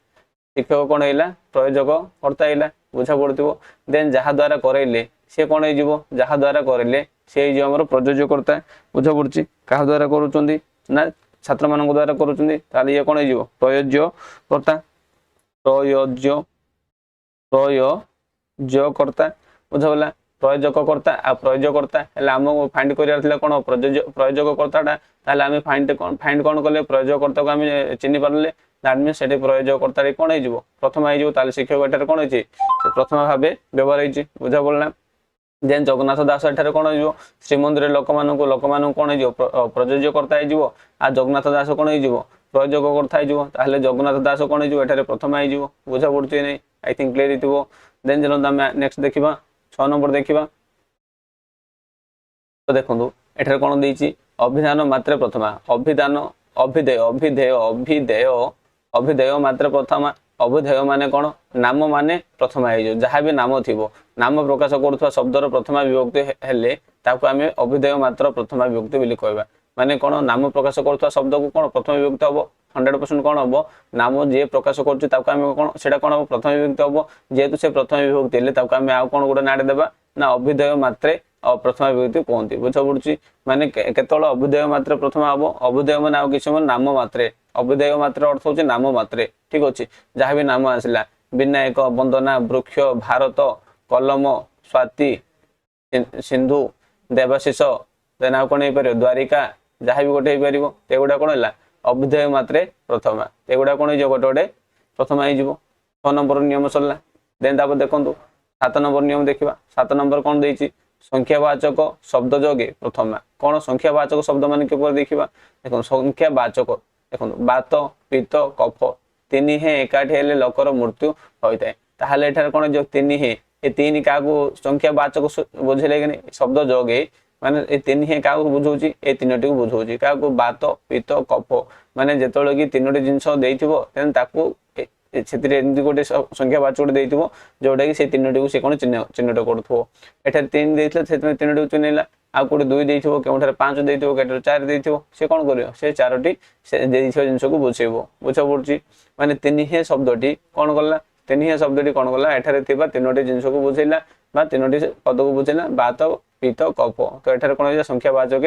शिक्षक कौन है प्रयोजककर्ता है बुझा पड़ो देन जहाँ द्वारा कराइले सी कौन हो जहाँ द्वारा कराइले सी आमर प्रयोजकर्ता बुझा पड़ी क्या द्वारा करुचंदी ना छात्र मान द्वारा करुचंदी ताहले ये कौन हो प्रयोज्यकर्ता प्रयोज्य प्रयोजकर्ता बुझा पड़ा प्रयोजककर्ता आ प्रयोजकर्ता आम फाइंड कर कौन प्रयोजककर्ता ताहले आम फाइंड कौन कले प्रयोजकर्ता को आम चिन्ह पारे दैट मीन्स से प्रयोजकर्ता कौन हो प्रथम हो शिक्षक एठार कौन हो प्रथम भाव व्यवहार हो बुझा पड़ा देन जगन्नाथ दास एठार कौन हो श्रीमंदिर लोक मान कौन हो प्रयोजकर्ता हो आ जगन्नाथ दास कौन हो प्रयोजककर्ता हो जगन्नाथ दास कौन हो प्रथम हो बुझा पड़ुଛି नहीं आई थिंक क्लियर थी देन चलते आम नेक्स्ट देखा 6 नंबर देखा तो देखो एठार कौन देती अभिधान मात्रे प्रथमा अभिधान अभिधेय अभिधेय अभिधेय अभिधेय मात्रे प्रथमा अभिधेय माने कौन नाम माने प्रथमा हो जहाँ भी नाम थी नाम प्रकाश करुवा शब्दर प्रथमा विभक्ति हेले ताको आम अभिधेय मात्र प्रथमा विभक्ति बोली कहवा माने कौन नाम प्रकाश करुवा शब्द को कौन प्रथम विभक्ति हम 100% कौन हम नाम जी प्रकाश करें कौन से कौन हम प्रथम विभक्ति हम जेहेतु से प्रथम विभक्ति हेले आम आउ कौन गोटे नाटे देवा ना अभिधेय मात्रे प्रथम विभक्ति कहते बुझा पड़ी माने केतल अभिधेय मात्रे प्रथम हम अभिधेय मान आउ किसी नाम मात्रे अभिधेय मात्रे अर्थ हूँ नाम मात्रे ठीक अच्छे जहाँ भी नाम आसला विनायक वंदना वृक्ष भारत कलम स्वाति सिंधु देवाशीष देन आउ कौन हो पार द्वारिका जहाँ भी गोटे हो पार एगुड़ा कौन है अभिधेय मात्रे प्रथमा एगुड़ा कौन हो गोटे गोटे प्रथमा हो 6 नंबर नियम सरला देन तापर देखो 7 नंबर नियम देखा 7 नंबर कौन देती संख्यावाचक शब्द जोगे प्रथमा कौन संख्यावाचक शब्द मान के देखा देखो संख्यावाचक देखो बात पित्त कफ तीन हे एकाठी हेले लोकर मृत्यु होता है ताहले एठार कौन जो तीन हे ये तीन क्या संख्यावाचक बुझेले कि नहीं शब्द जोगे माने ए तीन हे क्या बुझाऊँ ए तीनोटी को बुझाऊँ क्या बात पित्त कफ माने जिते कि तीनोटी जिनस एमती गोटे संख्यावाचक देथिबो जोटा कि से तीनोटी को से कौन चिन्हट करुथो एठार 3 देथिले से तीनोटी को चिन्हला आ कोटे 2 देथिबो केउठार 5 देथिबो केउठार 4 देथिबो से कौन करियो से चारोटी से देथिबो जिंस को बुझेबो बुझा पड़ुची माने तीन हे शब्दटी कौन कला तीन हे शब्दटी कौन कला एठार थिबा तीनोटी जिंस को बुझेला बा तीनोटी पद को बुझेला बात पित्त कफ तो एठार कौन हो संख्यावाचक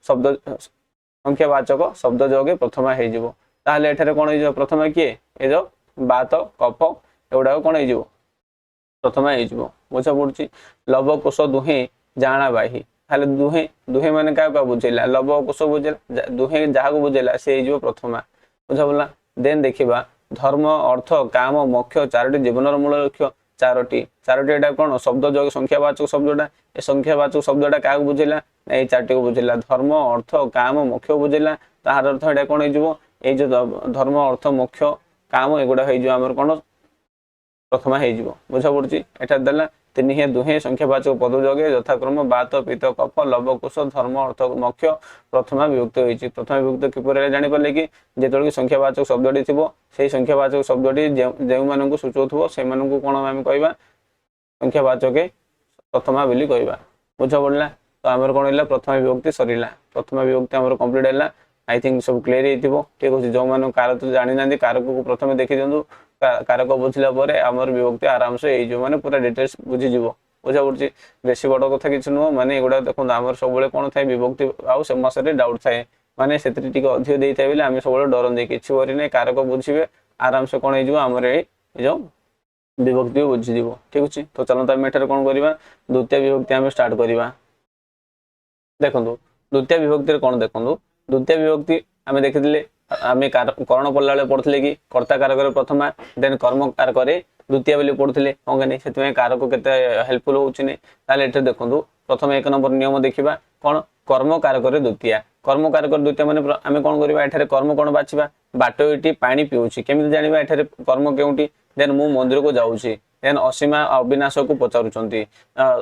शब्द संख्यावाचक शब्द जोगे प्रथमा हे जिवो ताहले एठारे कौन हो प्रथमा किए ए जो बात कफ एगुड़ा कौन हो प्रथमा हो बुझा पड़ी लव कुश दुहे जाना बाही ताहले दुहे दुहे माने क्या बुझेला लव कुश बुझेला दुहे जहाँ को बुझेला से हो प्रथमा बुझा पड़ा देन देखा धर्म अर्थ काम मोक्ष चारोटी जीवन मूल लक्ष्य चारोटी एटा कौन शब्द जो संख्यावाचक शब्दटा ए संख्यावाचक शब्दटा क्या बुझेला ये चारोटी को बुझेला धर्म अर्थ काम मोक्ष बुझेला तार अर्थ एटा कौन हो जो धर्म अर्थ मोक्ष काम एगुड़ा हो कौन प्रथमा हो बुझा पड़ी एटा देला तीन हे दुहे संख्यावाचक पद जोगे यथाक्रम बात पित्त कफ लव कुश धर्म अर्थ मोक्ष प्रथमा विभक्त होती प्रथमा विभक्त किपर जानीपारे कि जो संख्यावाचक शब्दटी थी से संख्यावाचक शब्दटी जो मान सूचाऊ से कौन आम कह संख्यावाचक प्रथमा बोली कहवा बुझा पड़ा तो आम कौन है प्रथमा विभक्ति सरला प्रथमा विभक्ति आम कंप्लीट है आई थिंक सब क्लीयर हो ठीक अच्छे जो मैंने कारक जानी ना कारक को प्रथम देखी दिखाँ कारक बुझला आमर विभक्ति आराम से जो मैंने पूरा डिटेल्स बुझीज बुझा पड़ी बेसी बड़ कथा कि नुह मैंने एगुड़ा देखो आम सब कौन थाए विभक्ति आउ समस्या डाउट थाए मैंने से अधिक देता है आम सब डरते किसी वरी ना कारक बुझे आराम से कौन होमर जो विभक्ति बुझीज ठीक अच्छे तो चलते आम एठार कौन करवा द्वितीय विभक्ति आम स्टार्ट करवा देखो द्वितीय विभक्ति कौन देखो द्वितीय विभक्ति आम देखी आम कर्ण पढ़ला पढ़ते कि कर्ता कारक प्रथमा देन कर्म कारक द्वितीय बोली पढ़ुले हाँ कि से कारक केते हेल्पफुल होउछि नै ताले एठे देखंतु प्रथम एक नंबर नियम देखिबा कोन कर्म कारक रे द्वितीय कर्म कारक द्वितीय माने आमे कोन करबा एठारे कर्म कोन बाछिबा बाटोइटी पानी पिउछि केमिति जानिबा एठारे कर्म केउटी देन मु मंदिर को जाउछि देन असीमा अविनाश को पचारुचंती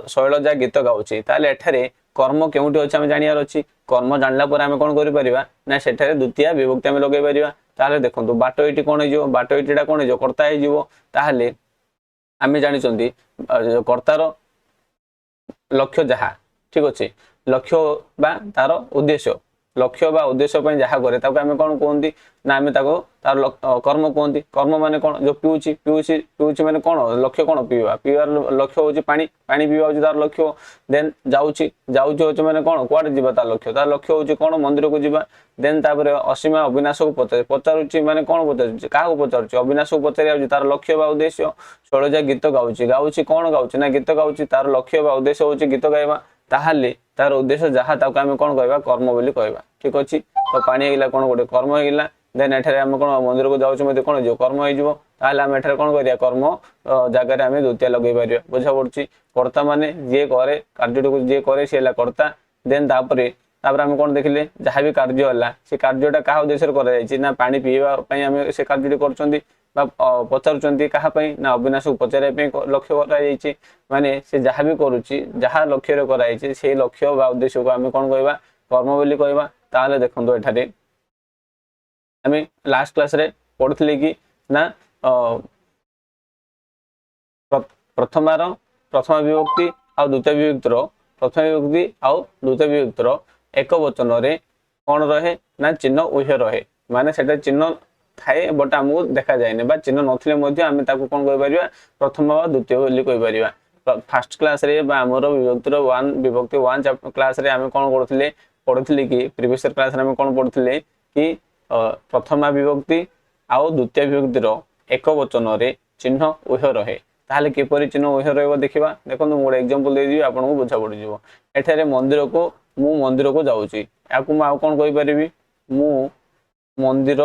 शैलजा गीत गाउछि ताले एठारे कर्म केउटी अछि आमे जानियार अछि कर्म जानला पर आमे कोन करि परिबा ना सेठारे द्वितीय विभक्ति आमे लगै परिबा ताले देखंतु बाटोइटी कोन हे जो बाटोइटीडा कोन हे जो कर्ता हे जीवो ताले आमे जानिचंती कर्तार लक्ष्य जहा ठीक अच्छे लक्ष्य बा तार उद्देश्य लक्ष्य बा उद्देश्य पे जहा करे ताको आमे कोन कहंती ना आमे ताको तार कर्म कहंती कर्म माने कोन जो पिउची पिउची पिउची माने कोन लक्ष्य कोन पिवा पिवार लक्ष्य होची पानी पानी पिवा होची तार लक्ष्य देन जाउची जाउची होची माने कोन कोड जीवा तार लक्ष्य होची कोन मंदिर को जीवा देन तापर असीमा अविनाश को पचारुची माने कोन पचारुची का को पचारुची अविनाश को पचारि आउची तार लक्ष्य बा उद्देश्य शैलजा गीत गाउची गाउची कोन गाउची ना गीत गाउची तार लक्ष्य बा उद्देश्य होची गीत गाइबा ताहाले तार उद्देश्य जहा ताको आमे कोन कहबा कर्म बोली कहबा ठीक अछि तो पानी हेला कोन गोटे कर्म हेला देन एठारे आमे कोन मंदिर को जाउछ मते कोन जो कर्म हे जिवो ताहाले आमे एठारे कोन करिया कर्म जागा रे आमे द्वितीय लगै परिया बुझा पड़छि कर्ता माने जे करे कार्य को जे करे सेला कर्ता देन तापरे आमे कोन देखिले जहा भी कार्य होला से कार्यटा का उद्देश्य करा जायछि ना पानी पीवा पई आमे से कार्यटी करचंती पचारुचंती कहा ना अविनाश को पचारे लक्ष्य कर माने से जहाँ भी करुच्ची जहाँ लक्ष्य कर से लक्ष्य बा उद्देश्य को आम कौन कहवा कर्म बोली कहवा ताले देखो एठारे आम लास्ट क्लास रे पढ़ुले कि ना प्रथमार प्रथम विभक्ति आ द्वितीय विभक्तिर प्रथम विभक्ति आउ द्वितीय विभक्तिर एक वचन रे कौन रहे ना चिन्ह उहे रहे माने सेटा चिन्ह थाए बट आमको देखा जाए बा चिन्ह नथिले मध्ये आमे ताको कोन कहि परिबा प्रथम बा द्वितीय बोली कहि परिबा फर्स्ट क्लास रे बा हमरो विभक्तिर 1 विभक्ति 1 क्लास रे आमे कोन करथले पढुथले कि प्रीवियस क्लास रे आमे कोन पढुथले कि प्रथम विभक्ति आउ द्वितीय विभक्तिर एक वचन रे चिन्ह उहे रहे ताले किपरि चिन्ह उहे रहबो देखिबा देखंतु मोर एग्जांपल दे दिबी आपन को बुझा पड़ जिवो एठारे मंदिर को मु मंदिर को जाउची याकू मा कोन कहि परिबी मु मंदिर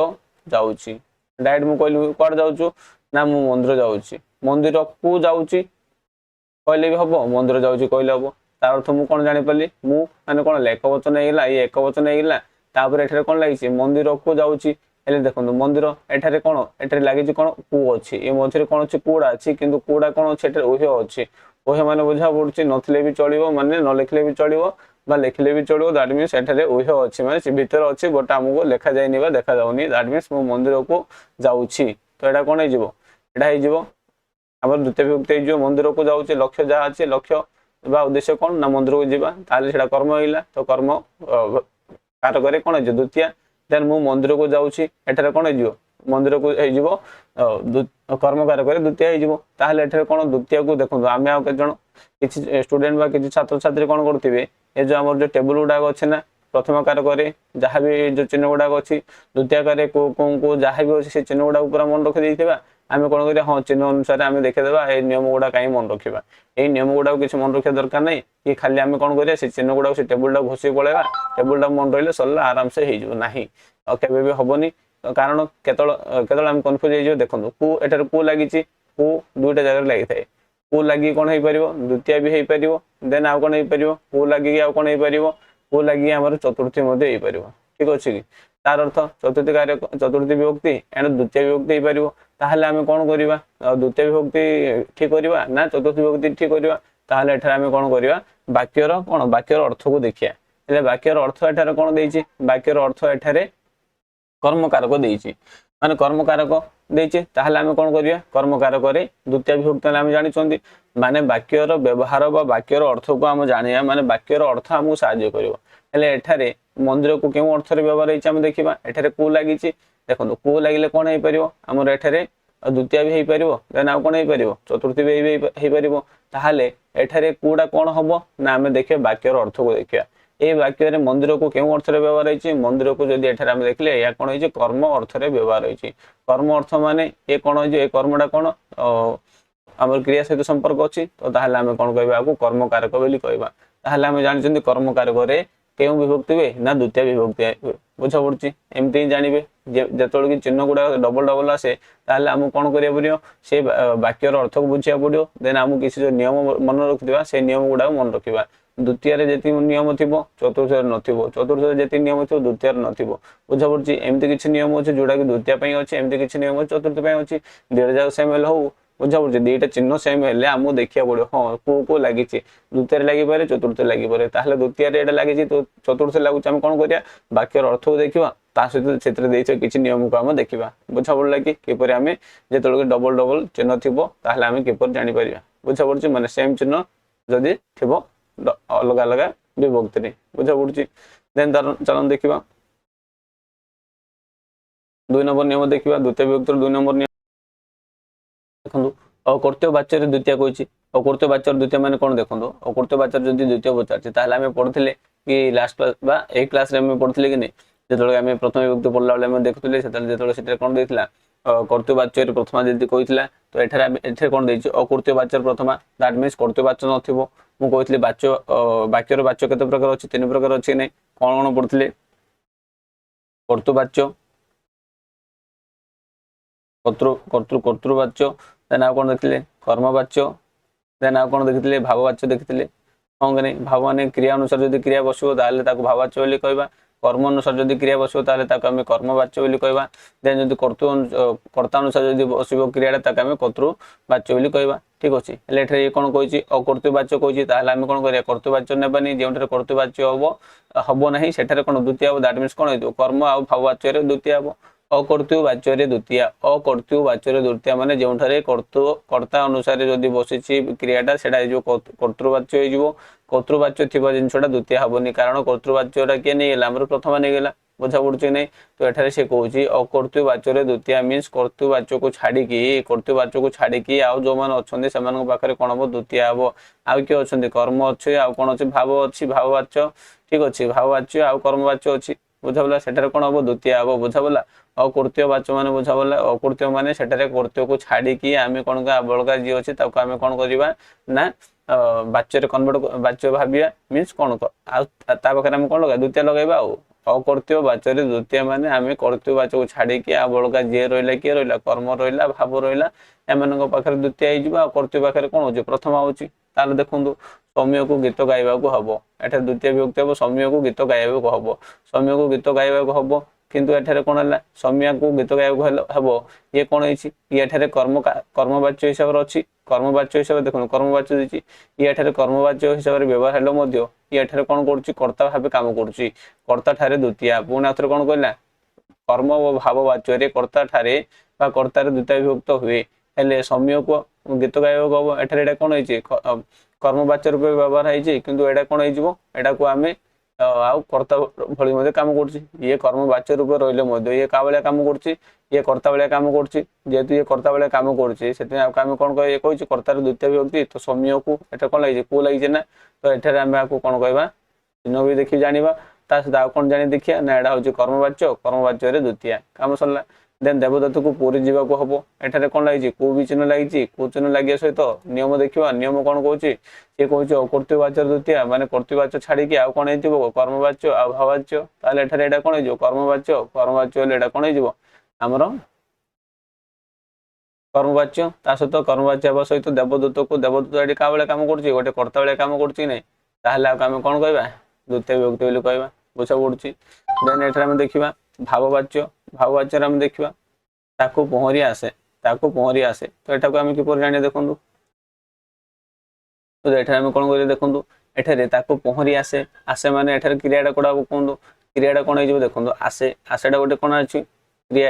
जाउची डायरेक्ट मु कहलु कोड जाउछु ना मु मंदिर जाउची मंदिर को जाउची कहले भी हबो मंदिर जाउची कहले हबो तार अर्थ मु कोन जानि पल्ली मु माने कोन एक वचन हेला ए एक वचन हेला तापर एठारे कोन लागिछि मंदिर को जाउची हेले देखंतु मंदिर एठारे कोन एठारे लागिछि कोन कु अछि ए मझरे कोन अछि कुडा अछि किंतु कुडा कोन अछि एठारे ओहे अछि ओहे माने बुझा पड़छि नथले भी चलिबो माने न लिखले भी चलिबो बा लिखले भी चलिबो दैट मींस एठारे ओहे अछि माने से भीतर अछि बट हमको लिखा जायनि बा देखा जाउनी दैट मींस मु मंदिर को जाउछि तो एटा कोन हे जिवो एटा हे जिवो हमर द्वितीय विभक्ति हे जिवो मंदिर को जाउछि लक्ष्य जा अछि लक्ष्य बा उद्देश्य कोन ना मंदिर को जिबा ताले सेटा कर्म होइला तो कर्म कार करे कोन हे द्वितीय देन मु मंदिर को जाउछि एठारे कोन हे जिवो मंदिर को हे जिवो कर्म कार करे द्वितीय हे जिवो ताले एठारे कोन द्वितीय को देखंतु आमे आ के जण किछि स्टूडेंट बा किछि छात्र छात्री कोन करथिबे ए जो हमर जो टेबल गुडा अछि ना प्रथम कार करे जहाँ भी जो चिन्ह गुडा अछि द्वितीय कार को जहाँ भी अछि से चिन्ह गुडा पूरा मन रखि देथिबा आमे कोन करिया हां चिन्ह अनुसार आमे देखे देबा ए नियम गुडा काई मन रखिबा ए नियम गुडा किछि मन रखिया दरकार नै कि खाली आमे कोन करिया से चिन्ह गुडा से टेबल डा घोसी पळेबा टेबल डा मन रहिले सल्ला आराम से हे जो नाही और केबे भी हबनी कारण केतळ आमे कन्फ्यूज हे जो देखंतु को एटर को लागिछि को दुटा जगह लागि थाए को लागि कोन हे परिबो द्वितीय भी हे परिबो देन आ कोन हे परिबो को लागि आ कोन हे परिबो को लागि हमर चतुर्थी मध्ये हे परिबो ठीक अछि कि तार अर्थ चतुर्थी कार्य चतुर्थी विभक्ति एंड द्वितीय विभक्ति हे परिबो ताहले आमे कोन करिबा द्वितीय विभक्ति ठीक करिबा ना चतुर्थी विभक्ति ठीक करिबा ताहले एठारे आमे कोन करिबा वाक्यर कोन वाक्यर अर्थ को देखिया एले वाक्यर अर्थ एठारे कोन देइछि वाक्यर अर्थ एठारे कर्म कारक देइछि माने कर्म कारक देइछि ताहले आमे कोन करिया कर्म कारक रे द्वितीय विभक्ति आमे जानि छथि माने वाक्यर व्यवहार बा वाक्यर अर्थ को हम जानिया माने वाक्यर अर्थ हमु सहाय्य करिवो हेले एठारे मंदिर को केउ अर्थ रे व्यवहार हेछि हम देखिबा एठारे को लागिछि देखंतु को लागिले कोन हे परिवो हमर एठारे द्वितीय भी हे परिवो देन आ कोन हे परिवो चतुर्थी भी हे परिवो ताहले एठारे कोडा कोन हबो ना हम देखे वाक्यर अर्थ को देखिया ए वाक्य रे मंदिर को केउ अर्थ रे व्यवहार हेछि मंदिर को जदि एठारे हम देखले या कोन हेछि कर्म अर्थ रे व्यवहार हेछि कर्म अर्थ माने ए कोन हेछि ए कर्मडा कोन हमर क्रिया सहित संपर्क अछि तो ताहले हम कोन कहबा आकु कर्म कारक बोली कहबा ताहले हम जानि कर्म कारक रे केउ विभक्ति बे ना द्वितीय विभक्ति बुझा पड़छि एमति जानिबे ଯେତେବେଳେ କି ଚିହ୍ନ ଗୁଡା ଡବଲ ଡବଲ ଆସେ ତାହେଲେ ଆମକୁ କଣ କରିବାକୁ ପଡିବ ସେ ବାକ୍ୟର ଅର୍ଥକୁ ବୁଝିବାକୁ ପଡିବ ଦେନ୍ ଆମକୁ କିଛି ଯୋଉ ନିୟମ ମନେ ରଖିଥିବା ସେ ନିୟମ ଗୁଡାକୁ ମନେ ରଖିବା ଦ୍ୱିତୀୟରେ ଯେତିକି ନିୟମ ଥିବ ଚତୁର୍ଥରେ ନଥିବ ଚତୁର୍ଥରେ ଯେତିକି ନିୟମ ଥିବ ଦ୍ୱିତୀୟରେ ନଥିବ ବୁଝା ପଡୁଛି ଏମିତି କିଛି ନିୟମ ଅଛି ଯୋଉଟା କି ଦ୍ୱିତୀୟ ପାଇଁ ଅଛି ଏମିତି କିଛି ନିୟମ ଅଛି ଚତୁର୍ଥ ପାଇଁ ଅଛି ଦୁଇଟା ଯାକ ସେମ୍ ହେଲେ ହଉ ବୁଝା ପଡୁଛି ଦିଟା ଚିହ୍ନ ସେମ୍ ହେଲେ ଆମକୁ ଦେଖିବାକୁ ପଡିବ ହଁ କୋଉ କୋଉ ଲାଗିଛି ଦ୍ୱିତୀୟରେ ଲାଗିପାରେ ଚତୁର୍ଥରେ ଲାଗିପାରେ ତାହେଲେ ଦ୍ୱିତୀୟରେ ଏଇଟା ଲାଗିଛି ତ ଚତୁର୍ଥରେ ଲାଗୁଛି ଆମେ କଣ କରିବା ବାକ୍ୟର ଅର୍ଥକୁ ଦେଖିବା ତା ସହିତ ସେଥିରେ ଦେଇଥିବା କିଛି ନିୟମକୁ ଆମେ ଦେଖିବା ବୁଝା ପଡିଲା କି କିପରି ଆମେ ଯେତେବେଳେ ଡବଲ ଡବଲ ଚିହ୍ନ ଥିବ ତାହେଲେ ଆମେ କିପରି ଜାଣିପାରିବା ବୁଝା ପଡୁଛି ମାନେ ସେମ୍ ଚିହ୍ନ ଯଦି ଥିବ ଅଲଗା ଅଲଗା ବିଭକ୍ତିରେ ବୁଝା ପଡୁଛି ଦେନ୍ ଚାଲନ୍ତୁ ଦେଖିବା 2 ନମ୍ବର ନିୟମ ଦେଖିବା ଦ୍ୱିତୀୟ ବିଭକ୍ତିର 2 ନମ୍ବର ନିୟମ ଦେଖନ୍ତୁ ଅକର୍ତ୍ତବ୍ୟ ବାଚ୍ୟରେ ଦ୍ୱିତୀୟ କହିଛି ଅକର୍ତ୍ତବ୍ୟ ବାଚ୍ୟର ଦ୍ୱିତୀୟ ମାନେ କଣ ଦେଖନ୍ତୁ ଅକର୍ତ୍ତବ୍ୟ ବାଚ୍ୟର ଯଦି ଦ୍ୱିତୀୟ ପଚାରିଛି ତାହେଲେ ଆମେ ପଢୁଥିଲେ କି ଲାଷ୍ଟ କ୍ଲାସ ବା ଏଇ କ୍ଲାସରେ ଆମେ ପଢୁଥିଲେ କି ନାହିଁ ଯେତେବେଳେ ଆମେ ପ୍ରଥମ ବିଭକ୍ତି ପଢିଲା ବେଳେ ଆମେ ଦେଖୁଥିଲେ ଯେତେବେଳେ ସେଠାରେ କଣ ଦେଇଥିଲା କର୍ତ୍ତବ୍ୟ ବାଚ୍ୟରେ ପ୍ରଥମା ଯଦି କହିଥିଲା ତ ଏଠାରେ କଣ ଦେଇଛି ଅକର୍ତ୍ତବ୍ୟ ବାଚ୍ୟର ପ୍ରଥମା ଦ୍ୟାଟ୍ ମିନ୍ସ କର୍ତ୍ତବ୍ୟ ବାଚ୍ୟ ନଥିବ ମୁଁ କହିଥିଲି ବାକ୍ୟର ବାଚ୍ୟ କେତେ ପ୍ରକାର ଅଛି 3 ପ୍ରକାର ଅଛି ନାହିଁ କଣ କଣ ପଢୁଥିଲେ କର୍ତ୍ତୃ ବାଚ୍ୟ କର୍ତ୍ତୃବାଚ୍ୟ ଦେନ୍ ଆଉ କଣ ଦେଖିଥିଲେ କର୍ମବାଚ୍ୟ ଦେନ୍ ଆଉ କଣ ଦେଖିଥିଲେ ଭାବବାଚ୍ୟ ଦେଖିଥିଲେ ହଁ କି ନାହିଁ ଭାବ ମାନେ କ୍ରିୟା ଅନୁସାରେ ଯଦି କ୍ରିୟା ବସିବ ତାହେଲେ ତାକୁ ଭାବବାଚ୍ୟ ବୋଲି କହିବା କର୍ମ ଅନୁସାରେ ଯଦି କ୍ରିୟା ବସିବ ତାହେଲେ ତାକୁ ଆମେ କର୍ମବାଚ୍ୟ ବୋଲି କହିବା ଦେନ୍ ଯଦି କର୍ତ୍ତା ଅନୁସାରେ ଯଦି ବସିବ କ୍ରିୟାଟା ତାକୁ ଆମେ କର୍ତ୍ତୃବାଚ୍ୟ ବୋଲି କହିବା ଠିକ ଅଛି ହେଲେ ଏଠାରେ କଣ କହିଛି ଅକର୍ତ୍ତୃବାଚ୍ୟ କହିଛି ତାହେଲେ ଆମେ କଣ କରିବା କର୍ତ୍ତୃବାଚ୍ୟ ନେବାନି ଯେଉଁଠାରେ କର୍ତ୍ତୃବାଚ୍ୟ ହବ ନାହିଁ ସେଠାରେ କଣ ଦ୍ୱିତୀୟ ହବ ଦ୍ୟାଟ୍ ମିନ୍ସ କଣ ହେଇଥିବ କର୍ମ ଆଉ ଭାବବାଚ୍ୟରେ ଦ୍ୱିତୀୟ ହବ ଅକର୍ତ୍ତୃ ବାଚ୍ୟରେ ଦ୍ୱିତୀୟ ମାନେ ଯେଉଁଠାରେ କର୍ତ୍ତା ଅନୁସାରେ ଯଦି ବସିଛି କ୍ରିୟାଟା ସେଟା ହେଇଯିବ କର୍ତ୍ତୃବାଚ୍ୟ ହେଇଯିବ କର୍ତ୍ତୃବାଚ୍ୟ ଥିବା ଜିନିଷଟା ଦ୍ୱିତୀୟ ହବନି କାରଣ କର୍ତ୍ତୃବାଚ୍ୟଟା କିଏ ନେଇଗଲା ଆମର ପ୍ରଥମା ନେଇଗଲା ବୁଝା ପଡୁଛି ନାହିଁ ତ ଏଠାରେ ସେ କହୁଛି ଅକର୍ତ୍ତୃ ବାଚ୍ୟରେ ଦ୍ୱିତୀୟ ମିନ୍ସ କର୍ତ୍ତୃବାଚ୍ୟକୁ ଛାଡିକି ଆଉ ଯୋଉମାନେ ଅଛନ୍ତି ସେମାନଙ୍କ ପାଖରେ କଣ ହବ ଦ୍ୱିତୀୟ ହବ ଆଉ କିଏ ଅଛନ୍ତି କର୍ମ ଅଛି ଆଉ କଣ ଅଛି ଭାବ ଅଛି ଭାବବାଚ୍ୟ ଠିକ ଅଛି ଭାବବାଚ୍ୟ ଆଉ କର୍ମବାଚ୍ୟ ଅଛି ବୁଝାପଡିଲା ସେଠାରେ କଣ ହବ ଦ୍ୱିତୀୟ ହବ ବୁଝାପଡିଲା ଅକୃତ୍ୟ ବାଚ୍ୟ ମାନେ ବୁଝାପଡିଲା ଅକୃତ୍ୟ ମାନେ ସେଠାରେ କର୍ତ୍ତବ୍ୟକୁ ଛାଡିକି ଆମେ କଣ ବଳକା ଯିଏ ଅଛି ତାକୁ ଆମେ କଣ କରିବା ନା ବାଚ୍ୟରେ କନଭର୍ଟ ବାଚ୍ୟ ଭାବିବା ମିନ୍ସ କଣ ଆଉ ତା ପାଖରେ ଆମେ କଣ ଲଗାଇବା ଦ୍ୱିତୀୟ ଲଗାଇବା ଆଉ ଅକର୍ତ୍ତବ୍ୟ ବାଚ୍ୟରେ ଦ୍ୱିତୀୟ ମାନେ ଆମେ କର୍ତ୍ତବ୍ୟ ବାଚ୍ୟକୁ ଛାଡିକି ଆଉ ବଳକା ଯିଏ ରହିଲା କିଏ ରହିଲା କର୍ମ ରହିଲା ଭାବ ରହିଲା ଏମାନଙ୍କ ପାଖରେ ଦ୍ୱିତୀୟ ହେଇଯିବ ଆଉ କର୍ତ୍ତବ୍ୟ ପାଖରେ କଣ ହଉଛି ପ୍ରଥମ ହଉଛି ତାହେଲେ ଦେଖନ୍ତୁ ସୌମ୍ୟକୁ ଗୀତ ଗାଇବାକୁ ହବ ଏଠାରେ ଦ୍ୱିତୀୟ ବିଭକ୍ତି ହବ ସୌମ୍ୟକୁ ଗୀତ ଗାଇବାକୁ ହବ ସୌମ୍ୟକୁ ଗୀତ ଗାଇବାକୁ ହବ କିନ୍ତୁ ଏଠାରେ କଣ ହେଲା ସୌମ୍ୟକୁ ଗୀତ ଗାଇବାକୁ ହବ ଇଏ କଣ ହେଇଛି ଏଠାରେ କର୍ମବାଚ୍ୟ ହିସାବରେ ଅଛି କର୍ମବାଚ୍ୟ ହିସାବରେ ଦେଖନ୍ତୁ କର୍ମବାଚ୍ୟ ଦେଇଛି ଏଠାରେ କର୍ମବାଚ୍ୟ ହିସାବରେ ବ୍ୟବହାର ହେଲେ ମଧ୍ୟ ଏଠାରେ କଣ କରୁଛି କର୍ତ୍ତା ଭାବେ କାମ କରୁଛି କର୍ତ୍ତା ଠାରେ ଦ୍ୱିତୀୟ ପୁଣି ଆଉଥରେ କଣ କହିଲା କର୍ମ ଓ ଭାବ ବାଚ୍ୟରେ କର୍ତ୍ତା ଠାରେ ବା କର୍ତ୍ତାରେ ଦ୍ୱିତୀୟ ବିଭକ୍ତ ହୁଏ ହେଲେ ସୌମ୍ୟକୁ ଗୀତ ଗାଇବାକୁ ହବ ଏଠାରେ ଏଇଟା କଣ ହେଇଛି କର୍ମବାଚ୍ୟ ରୂପେ ବ୍ୟବହାର ହେଇଛି କିନ୍ତୁ ଏଇଟା କଣ ହେଇଯିବ ଏଟାକୁ ଆମେ ଆଉ କର୍ତ୍ତା ଭଳି ମଧ୍ୟ କାମ କରୁଛି ଇଏ କର୍ମବାଚ୍ୟ ରୂପେ ରହିଲେ ମଧ୍ୟ ଇଏ କାହା ଭଳିଆ କାମ କରୁଛି ଇଏ କର୍ତ୍ତା ଭଳିଆ କାମ କରୁଛି ଯେହେତୁ ଇଏ କର୍ତ୍ତା ଭଳିଆ କାମ କରୁଛି ସେଥିପାଇଁ ଆମେ କଣ କହିବା କହିଛି କର୍ତ୍ତାର ଦ୍ୱିତୀୟ ବିଭକ୍ତି ତ ସୌମ୍ୟକୁ ଏଠାରେ କଣ ଲାଗିଛି କୋଉ ଲାଗିଛି ନା ତ ଏଠାରେ ଆମେ ଆକୁ କଣ କହିବା ଚିହ୍ନ ବି ଦେଖି ଜାଣିବା ତା ସହିତ ଆଉ କଣ ଜାଣି ଦେଖିବା ନା ଏଇଟା ହଉଛି କର୍ମବାଚ୍ୟରେ ଦ୍ୱିତୀୟ କାମ ସରିଲା ଦେନ୍ ଦେବଦତ୍ତକୁ ପୁରୀ ଯିବାକୁ ହବ ଏଠାରେ କଣ ଲାଗିଛି କୋଉ ବି ଚିହ୍ନ ଲାଗିଛି କୋଉ ଚିହ୍ନ ଲାଗିବା ସହିତ ନିୟମ ଦେଖିବା ନିୟମ କଣ କହୁଛି ସେ କହୁଛି ଅକର୍ତ୍ତୃବାଚ୍ୟ ଦ୍ୱିତୀୟ ମାନେ କର୍ତ୍ତୃବାଚ୍ୟ ଛାଡିକି ଆଉ କଣ ହେଇଯିବ କର୍ମବାଚ୍ୟ ଆଉ ଭାବବାଚ୍ୟ ତାହେଲେ ଏଠାରେ ଏଇଟା କଣ ହେଇଯିବ କର୍ମବାଚ୍ୟ ହେଲେ ଏଇଟା କଣ ହେଇଯିବ ଆମର କର୍ମବାଚ୍ୟ ତା ସହିତ କର୍ମବାଚ୍ୟ ହେବା ସହିତ ଦେବଦତ୍ତ ଏଠି କାହା ଭଳିଆ କାମ କରୁଛି ଗୋଟେ କର୍ତ୍ତା ଭଳିଆ କାମ କରୁଛି କି ନାହିଁ ତାହେଲେ ଆଉ ଆମେ କଣ କହିବା ଦ୍ୱିତୀୟ ବିଭକ୍ତି ବୋଲି କହିବା ବୁଝା ପଡୁଛି ଦେନ୍ ଏଠାରେ ଆମେ ଦେଖିବା ଭାବବାଚ୍ୟରେ ଆମେ ଦେଖିବା ତାକୁ ପହଁରି ଆସେ ତ ଏଟାକୁ ଆମେ କିପରି ଜାଣିବା ଦେଖନ୍ତୁ ତ ଏଠାରେ ଆମେ କଣ କରିବା ଦେଖନ୍ତୁ ଏଠାରେ ତାକୁ ପହଁରି ଆସେ ମାନେ ଏଠାରେ କ୍ରିୟାଟା କୋଉଟା ହବ କୁହନ୍ତୁ କ୍ରିୟାଟା କଣ ହେଇଯିବ ଦେଖନ୍ତୁ ଆସେଟା ଗୋଟେ କଣ ଅଛି କ୍ରିୟା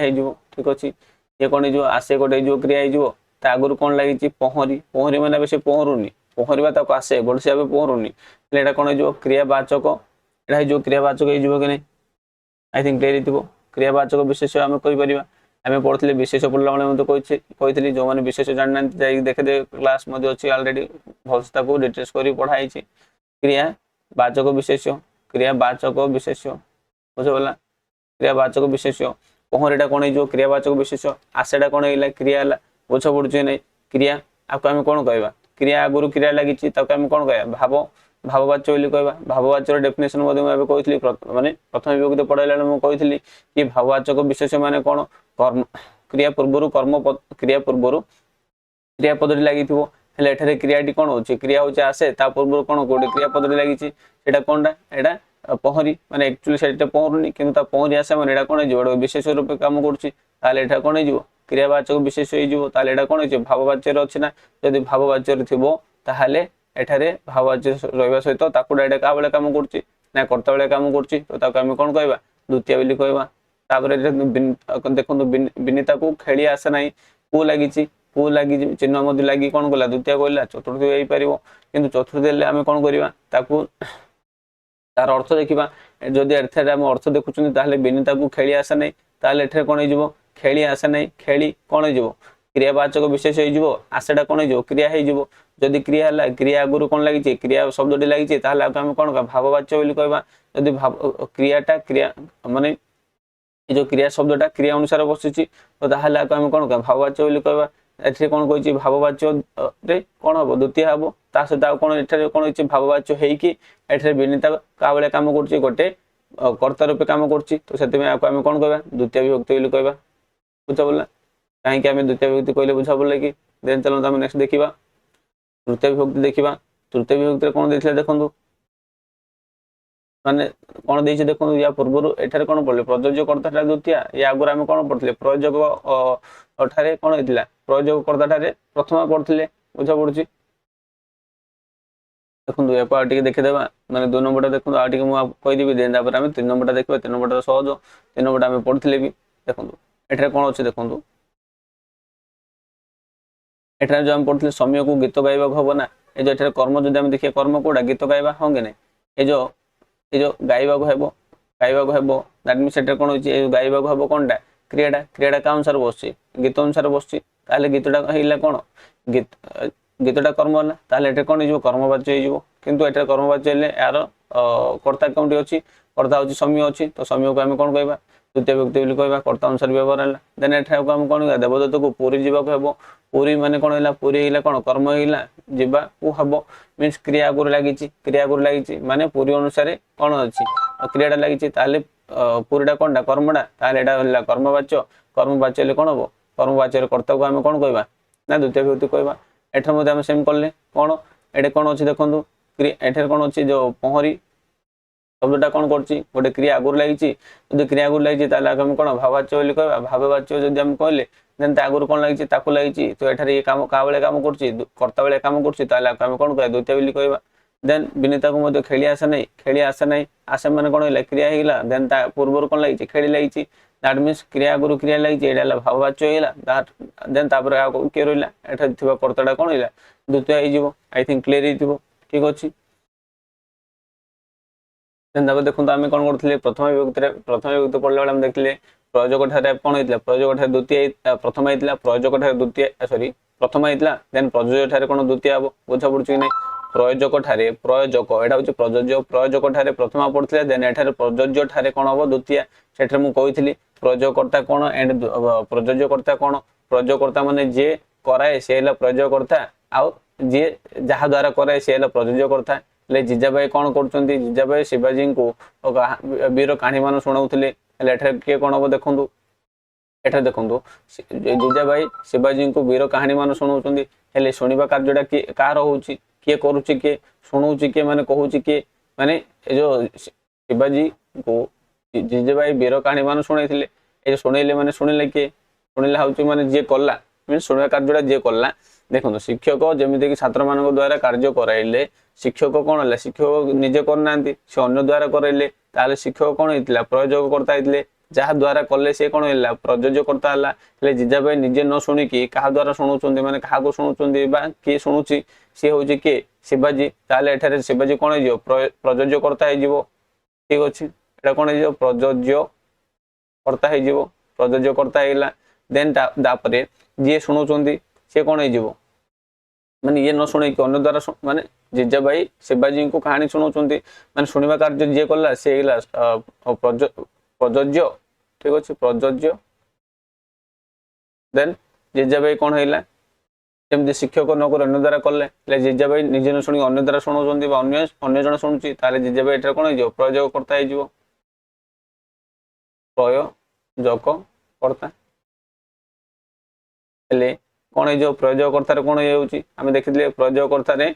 ହେଇଯିବ ଠିକ ଅଛି ଇଏ କଣ ହେଇଯିବ ଆସେ ଗୋଟେ ହେଇଯିବ କ୍ରିୟା ହେଇଯିବ ତା ଆଗରୁ କଣ ଲାଗିଛି ପହଁରି ମାନେ ଏବେ ସେ ପହଁରୁନି ପହଁରିବା ତାକୁ ଆସେ ବଟ୍ ସେ ଏବେ ପହଁରୁନି ହେଲେ ଏଇଟା କଣ ହେଇଯିବ କ୍ରିୟାବାଚକ ଏଇଟା ହେଇଯିବ କ୍ରିୟାବାଚକ ହେଇଯିବ କି ନାହିଁ ଆଇ ଥିଙ୍କ କ୍ଲିୟର ହେଇଥିବ କ୍ରିୟାବାଚକ ବିଶେଷ ଆମେ କହିପାରିବା ଆମେ ପଢୁଥିଲେ ବିଶେଷ ପଢିଲା ବେଳେ ମଧ୍ୟ କହିଥିଲି ଯୋଉମାନେ ବିଶେଷ ଜାଣିନାହାନ୍ତି ଯାଇକି ଦେଖିଦେବେ କ୍ଲାସ ମଧ୍ୟ ଅଛି ଅଲରେଡି ଭଲସେ ତାକୁ ଡିଟେଲ୍ସ କରି ପଢା ହେଇଛି କ୍ରିୟାବାଚକ ବିଶେଷ ବୁଝିଗଲା କ୍ରିୟାବାଚକ ବିଶେଷ ପହଁରିଟା କଣ ହେଇଯିବ କ୍ରିୟାବାଚକ ବିଶେଷ ଆସେଟା କଣ ହେଇଗଲା କ୍ରିୟା ହେଲା ବୁଝା ପଡୁଛି ନାଇଁ କ୍ରିୟା ଆକୁ ଆମେ କଣ କହିବା କ୍ରିୟା ଆଗରୁ କ୍ରିୟା ଲାଗିଛି ତାକୁ ଆମେ କଣ କହିବା ଭାବବାଚ୍ୟ ବୋଲି କହିବା। ଭାବବାଚ୍ୟର ଡେଫିନେସନ ମଧ୍ୟ ମୁଁ ଏବେ କହିଥିଲି, ମାନେ ପ୍ରଥମ ବିଭକ୍ତି ପଢାଇଲା ବେଳେ ମୁଁ କହିଥିଲି କି ଭାବବାଚକ ବିଶେଷ ମାନେ କଣ, କର୍ମ କ୍ରିୟା ପୂର୍ବରୁ କ୍ରିୟା ପୂର୍ବରୁ କ୍ରିୟାପଦଟି ଲାଗିଥିବ। ହେଲେ ଏଠାରେ କ୍ରିୟାଟି କଣ ହଉଛି, କ୍ରିୟା ହଉଛି ଆସେ, ତା ପୂର୍ବରୁ କଣ ଗୋଟେ କ୍ରିୟାପଦଟି ଲାଗିଛି, ସେଟା କଣଟା, ଏଟା ପହଁରି, ମାନେ ଆକ୍ଚୁଆଲି ସେଟା ପହଁରୁନି କିନ୍ତୁ ତା ପହଁରି ଆସେ ମାନେ ଏଟା କଣ ହେଇଯିବ, ଗୋଟେ ବିଶେଷ ରୂପେ କାମ କରୁଛି, ତାହେଲେ ଏଟା କଣ ହେଇଯିବ, କ୍ରିୟାବାଚକ ବିଶେଷ ହେଇଯିବ। ତାହେଲେ ଏଟା କଣ ହେଇଯିବ, ଭାବବାଚ୍ୟରେ ଅଛି ନା, ଯଦି ଭାବବାଚ୍ୟରେ ଥିବ ତାହେଲେ ଏଠାରେ ଭାବବାଚ୍ୟ ରହିବା ସହିତ ତାକୁ ଡାଇରେକ୍ଟ କାହା ବେଳେ କାମ କରୁଛି, ନା କର୍ତ୍ତା ବେଳେ କାମ କରୁଛି, ତ ତାକୁ ଆମେ କଣ କହିବା, ଦ୍ୱିତୀୟ ବୋଲି କହିବା। ତାପରେ ଦେଖନ୍ତୁ ବିନିତାକୁ ଖେଳି ଆସେ ନାହିଁ, କୁ ଲାଗିଛି, କୁ ଲାଗିଛି ଚିହ୍ନ ମଧ୍ୟ ଲାଗି କଣ କଲା, ଦ୍ୱିତୀୟ କହିଲା, ଚତୁର୍ଥ ହେଇପାରିବ। କିନ୍ତୁ ଚତୁର୍ଥ ହେଲେ ଆମେ କଣ କରିବା, ତାକୁ ତାର ଅର୍ଥ ଦେଖିବା। ଯଦି ଏଠାରେ ଆମେ ଅର୍ଥ ଦେଖୁଛନ୍ତି ତାହେଲେ ବିନିତାକୁ ଖେଳି ଆସେ ନାହିଁ, ତାହେଲେ ଏଠାରେ କଣ ହେଇଯିବ, ଖେଳି ଆସେ ନାହିଁ, ଖେଳି କଣ ହେଇଯିବ, କ୍ରିୟାବାଚକ ବିଶେଷ ହେଇଯିବ, ଆସେଟା କଣ ହେଇଯିବ, କ୍ରିୟା ହେଇଯିବ। ଯଦି କ୍ରିୟା ହେଲା, କ୍ରିୟା ଆଗରୁ କଣ ଲାଗିଛି, କ୍ରିୟା ଶବ୍ଦଟି ଲାଗିଛି, ତାହେଲେ ଆମେ କଣ ଭାବବାଚ୍ୟ ବୋଲି କହିବା। ଯଦି କ୍ରିୟାଟା କ୍ରିୟା ମାନେ ଏ ଯୋଉ କ୍ରିୟା ଶବ୍ଦଟା କ୍ରିୟା ଅନୁସାରେ ବସିଛି, ତ ତାହେଲେ ଆମେ କଣ ଭାବବାଚ୍ୟ ବୋଲି କହିବା। ଏଥିରେ କଣ କହିଛି, ଭାବବାଚ୍ୟରେ କଣ ହବ, ଦ୍ୱିତୀୟ ହବ, ତା ସହିତ ଆଉ କଣ ଏଠାରେ କଣ ହେଇଛି, ଭାବବାଚ୍ୟ ହେଇକି ଏଠାରେ ବିନିତା କାହା ଭଳିଆ କାମ କରୁଛି, ଗୋଟେ କର୍ତ୍ତା ରୂପେ କାମ କରୁଛି, ତ ସେଥିପାଇଁ ଆମେ କଣ କହିବା, ଦ୍ୱିତୀୟ ବିଭକ୍ତି ବୋଲି କହିବା। ବୁଝା ପଡ଼ିଲା, କାହିଁକି ଆମେ ଦ୍ୱିତୀୟ ବିଭକ୍ତି କହିଲେ ବୁଝା ପଡ଼ିଲା କି। ଦେନ୍ ଚାଲନ୍ତୁ ଆମେ ନେକ୍ସଟ ଦେଖିବା ତୃତୀୟ ବିଭକ୍ତି ଦେଖିବା। ତୃତୀୟ ବିଭକ୍ତିରେ କଣ ଦେଇଥିଲେ ଦେଖନ୍ତୁ, ମାନେ କଣ ଦେଇଛି ଦେଖନ୍ତୁ, ୟା ପୂର୍ବରୁ ଏଠାରେ କଣ ପଡିଲେ, ପ୍ରଯୋଜ୍ୟ କର୍ତ୍ତାଟା ଦ୍ୱିତୀୟ, ୟା ଆଗରୁ ଆମେ କଣ ପଢିଥିଲେ, ପ୍ରଯୋଗ ଠାରେ କଣ ହେଇଥିଲା, ପ୍ରଯୋଗ କର୍ତ୍ତା ଠାରେ ପ୍ରଥମ ପଢିଥିଲେ, ବୁଝା ପଡୁଛି। ଦେଖନ୍ତୁ ଏପ ଆଉ ଟିକେ ଦେଖିଦେବା, ମାନେ 2 ନମ୍ବରଟା ଦେଖନ୍ତୁ ଆଉ ଟିକେ ମୁଁ କହିଦେବି, ଦେନ୍ ତାପରେ ଆମେ 3 ନମ୍ବରଟା ଦେଖିବା। 3 ନମ୍ବରଟା ସହଜ, 3 ନମ୍ବରଟା ଆମେ ପଢିଥିଲେ ବି। ଦେଖନ୍ତୁ ଏଠାରେ କଣ ଅଛି ଦେଖନ୍ତୁ, ଏଠାରେ ଯୋଉ ଆମେ ପଢିଥିଲେ ସମୟକୁ ଗୀତ ଗାଇବାକୁ ହବ ନା, ଏ ଯୋଉ ଏଠାରେ କର୍ମ ଯଦି ଆମେ ଦେଖିବା, କର୍ମ କୋଉଟା, ଗୀତ ଗାଇବା, ହଁ କି ନାଇଁ। ଏ ଯୋଉ ଗାଇବାକୁ ହେବ, ଗାଇବାକୁ ହେବ, ଦ୍ୟାଟ ମିନ୍ସ ସେଟା କଣ ହଉଛି, ଏ ଗାଇବାକୁ ହେବ କଣଟା, କ୍ରିୟାଟା କାହା ଅନୁସାରେ ବସୁଛି, ଗୀତ ଅନୁସାରେ ବସୁଛି। ତାହେଲେ ଗୀତଟା ହେଇଲା କଣ, ଗୀତଟା କର୍ମ ହେଲା, ତାହେଲେ ଏଠାରେ କଣ ହେଇଯିବ, କର୍ମବାଚ୍ୟ ହେଇଯିବ। କିନ୍ତୁ ଏଠାରେ କର୍ମବାଚ୍ୟ ହେଲେ ଏହାର କର୍ତ୍ତା କେଉଁଠି ଅଛି, କର୍ତ୍ତା ହଉଛି ସମୟ ଅଛି, ତ ସମୟକୁ ଆମେ କଣ କହିବା, ତୃତୀୟ ବିଭକ୍ତି ବୋଲି କହିବା, କର୍ତ୍ତା ଅନୁସାରେ ବ୍ୟବହାର ହେଲା। ଦେନ୍ ଏଠାକୁ ଆମେ କଣ କହିବା, ଦେବଦତ୍ତକୁ ପୁରୀ ଯିବାକୁ ହେବ, ପୁରୀ ମାନେ କଣ ହେଲା, ପୁରୀ ହେଇଲା କଣ, କର୍ମ ହେଇଲା, ଯିବାକୁ ହବ ମିନ୍ସ କ୍ରିୟା ଆଗରୁ ଲାଗିଛି, କ୍ରିୟା ଆଗରୁ ଲାଗିଛି ମାନେ ପୁରୀ ଅନୁସାରେ କଣ ଅଛି, କ୍ରିୟାଟା ଲାଗିଛି, ତାହେଲେ ପୁରୀଟା କଣଟା, କର୍ମଟା, ତାହେଲେ ଏଟା ହେଲା କର୍ମବାଚ୍ୟ। କର୍ମବାଚ୍ୟ ହେଲେ କଣ ହବ, କର୍ମବାଚ୍ୟର କର୍ତ୍ତାକୁ ଆମେ କଣ କହିବା, ନା ଦ୍ୱିତୀୟ ବିଭକ୍ତି କହିବା। ଏଠାରେ ମଧ୍ୟ ଆମେ ସେମ୍ କଲେ କଣ, ଏଠି କଣ ଅଛି ଦେଖନ୍ତୁ, ଏଠାରେ କଣ ଅଛି, ଯୋଉ ପହଁରି ଶବ୍ଦଟା କଣ କରୁଛି, ଗୋଟେ କ୍ରିୟା ଆଗରୁ ଲାଗିଛି, ଯଦି କ୍ରିୟା ଆଗରୁ ଲାଗିଛି ତାହେଲେ ଆମେ କଣ ଭାବବାଚ୍ୟ ବୋଲି କହିବା। ଭାବବାଚ୍ୟ ଯଦି ଆମେ କହିଲେ ଦେନ୍ ତା ଆଗରୁ କଣ ଲାଗିଛି, ତାକୁ ଲାଗିଛି, ତ ଏଠାରେ ଇଏ କାମ କାହା ବେଳେ କାମ କରୁଛି, କର୍ତ୍ତା ବେଳେ କାମ କରୁଛି, ତାହେଲେ ଆମେ କଣ କହିବା, ଦ୍ୱିତୀୟ ବୋଲି କହିବା। ଦେନ୍ ବିନିତାକୁ ମଧ୍ୟ ଖେଳି ଆସେ ନାହିଁ, ଖେଳି ଆସେ ନାହିଁ, ଆସେ ମାନେ କଣ ହେଲା, କ୍ରିୟା ହେଇଗଲା, ଦେନ୍ ତା ପୂର୍ବରୁ କଣ ଲାଗିଛି, ଖେଳି ଲାଗିଛି, ଦ୍ୟାଟ ମିନ୍ସ କ୍ରିୟା ଆଗରୁ କ୍ରିୟା ଲାଗିଛି, ଏଇଟା ହେଲା ଭାବବାଚ୍ୟ ହେଇଗଲା। ଦେନ୍ ତାପରେ ଆଉ କିଏ ରହିଲା, ଏଠାରେ ଥିବା କର୍ତ୍ତାଟା କଣ ହେଇଲା, ଦ୍ୱିତୀୟ ହେଇଯିବ। ଆଇ ଥିଙ୍କ କ୍ଲିୟର ହେଇଥିବ, ଠିକ ଅଛି। ତାପରେ ଦେଖନ୍ତୁ ଆମେ କଣ କରୁଥିଲେ, ପ୍ରଥମ ବିଭକ୍ତି ପଢିଲା ବେଳେ ଆମେ ଦେଖିଲେ ପ୍ରୟୋଜକ ଠାରେ କଣ ହେଇଥିଲା, ପ୍ରୟୋଜକ ଠାରେ ପ୍ରଥମ ହେଇଥିଲା, ପ୍ରୟୋଜକ ଠାରେ ପ୍ରଥମ ହେଇଥିଲା, ଦେନ୍ ପ୍ରଯୋଜ୍ୟ ଠାରେ କଣ ଦ୍ୱିତୀୟ ହବ, ବୁଝା ପଡୁଛି କି ନାଇଁ। ପ୍ରୟୋଜକ ଠାରେ, ପ୍ରୟୋଜକ ଏଟା ହଉଛି ପ୍ରଯୋଜ୍ୟ, ପ୍ରୟୋଜକ ଠାରେ ପ୍ରଥମା ପଡୁଥିଲା, ଦେନ୍ ଏଠାରେ ପ୍ରଯୋଜ୍ୟ ଠାରେ କଣ ହବ, ଦ୍ୱିତୀୟ। ସେଠାରେ ମୁଁ କହିଥିଲି ପ୍ରୟୋଜକ କର୍ତ୍ତା କଣ ଏଣ୍ଡ ପ୍ରଯୋଜ୍ୟ କର୍ତ୍ତା କଣ, ପ୍ରୟୋଜକ କର୍ତ୍ତା ମାନେ ଯିଏ କରାଏ ସେ ହେଲା ପ୍ରୟୋଜକ କର୍ତ୍ତା, ଆଉ ଯିଏ ଯାହା ଦ୍ଵାରା କରାଏ ସେ ହେଲା ପ୍ରଯୋଜ୍ୟ କର୍ତ୍ତା। ହେଲେ ଜିଜାବାଇ କଣ କରୁଛନ୍ତି, ଜିଜାବାଇ ଶିବାଜୀଙ୍କୁ ବୀର କାହାଣୀ ମାନ ଶୁଣାଉଥିଲେ। ହେଲେ ଏଠାରେ କିଏ କଣ ହବ ଦେଖନ୍ତୁ, ଏଠାରେ ଦେଖନ୍ତୁ ଜିଜାବାଇ ଶିବାଜୀଙ୍କୁ ବୀର କାହାଣୀ ମାନ ଶୁଣାଉଛନ୍ତି। ହେଲେ ଶୁଣିବା କାର୍ଯ୍ୟଟା କିଏ କାହାର ହଉଛି, କିଏ କରୁଛି, କିଏ ଶୁଣଉଛି, କିଏ ମାନେ କହୁଛି କିଏ, ମାନେ ଏ ଯୋଉ ଶିବାଜୀଙ୍କୁ ଜିଜାବାଇ ବୀର କାହାଣୀ ମାନ ଶୁଣେଇଥିଲେ, ଏ ଯୋଉ ଶୁଣେଇଲେ ମାନେ ଶୁଣିଲେ କିଏ, ଶୁଣିଲା ହଉଛି ମାନେ ଯିଏ କଲା, ମାନେ ଶୁଣିବା କାର୍ଯ୍ୟଟା ଯିଏ କଲା। ଦେଖନ୍ତୁ ଶିକ୍ଷକ ଯେମିତିକି ଛାତ୍ରମାନଙ୍କ ଦ୍ଵାରା କାର୍ଯ୍ୟ କରାଇଲେ, ଶିକ୍ଷକ କଣ ହେଲା, ଶିକ୍ଷକ ନିଜେ କରିନାହାନ୍ତି, ସେ ଅନ୍ୟ ଦ୍ଵାରା କରାଇଲେ, ତାହେଲେ ଶିକ୍ଷକ କଣ ହେଇଥିଲା, ପ୍ରୟୋଜକ କର୍ତ୍ତା ହେଇଥିଲେ। ଯାହା ଦ୍ଵାରା କଲେ ସେ କଣ ହେଲା, ପ୍ରଯୋଜ୍ୟ କର୍ତ୍ତା ହେଲା। ହେଲେ ଜିଜାବାଇ ନିଜେ ନ ଶୁଣିକି କାହା ଦ୍ଵାରା ଶୁଣଉଛନ୍ତି, ମାନେ କାହାକୁ ଶୁଣୁଛନ୍ତି ବା କିଏ ଶୁଣୁଛି, ସିଏ ହଉଛି କିଏ, ଶିବାଜୀ। ତାହେଲେ ଏଠାରେ ଶିବାଜୀ କଣ ହେଇଯିବ, ପ୍ରଯୋଜ୍ୟ କର୍ତ୍ତା ହେଇଯିବ, ଠିକ ଅଛି। ଏଟା କଣ ହେଇଯିବ, ପ୍ରଯୋଜ୍ୟ କର୍ତ୍ତା ହେଇଯିବ, ପ୍ରଯୋଜ୍ୟ କର୍ତ୍ତା ହେଇଗଲା। ଦେନ୍ ତାପରେ ଯିଏ ଶୁଣଉଛନ୍ତି ସିଏ କଣ ହେଇଯିବ, ମାନେ ଇଏ ନ ଶୁଣେଇକି ଅନ୍ୟ ଦ୍ଵାରା, ମାନେ ଜିଜାବାଇ ଶିବାଜୀଙ୍କୁ କାହାଣୀ ଶୁଣଉଛନ୍ତି, ମାନେ ଶୁଣିବା କାର୍ଯ୍ୟ ଯିଏ କଲା ସେ ହେଇଗଲା ପ୍ରଯୋଜ୍ୟ, ଠିକ ଅଛି, ପ୍ରଯୋଜ୍ୟ। ଦେନ୍ ଜିଜାବାଇ କଣ ହେଇଲା, ଯେମିତି ଶିକ୍ଷକ ନକରି ଅନ୍ୟ ଦ୍ୱାରା କଲେ, ହେଲେ ଜିଜାବାଇ ନିଜେ ନ ଶୁଣି ଅନ୍ୟ ଦ୍ୱାରା ଶୁଣାଉଛନ୍ତି ବା ଅନ୍ୟ ଜଣ ଶୁଣୁଛି, ତାହେଲେ ଜିଜାବାଇ ଏଠାରେ କ'ଣ ହେଇଯିବ? ପ୍ରୟୋଜକକର୍ତ୍ତା ହେଇଯିବ। ପ୍ରୟୋଜକକର୍ତ୍ତା ହେଲେ କ'ଣ ହେଇଯିବ? ପ୍ରୟୋଜକକର୍ତ୍ତାରେ କ'ଣ ହେଇଯାଉଛି? ଆମେ ଦେଖିଥିଲେ ପ୍ରୟୋଜକକର୍ତ୍ତାରେ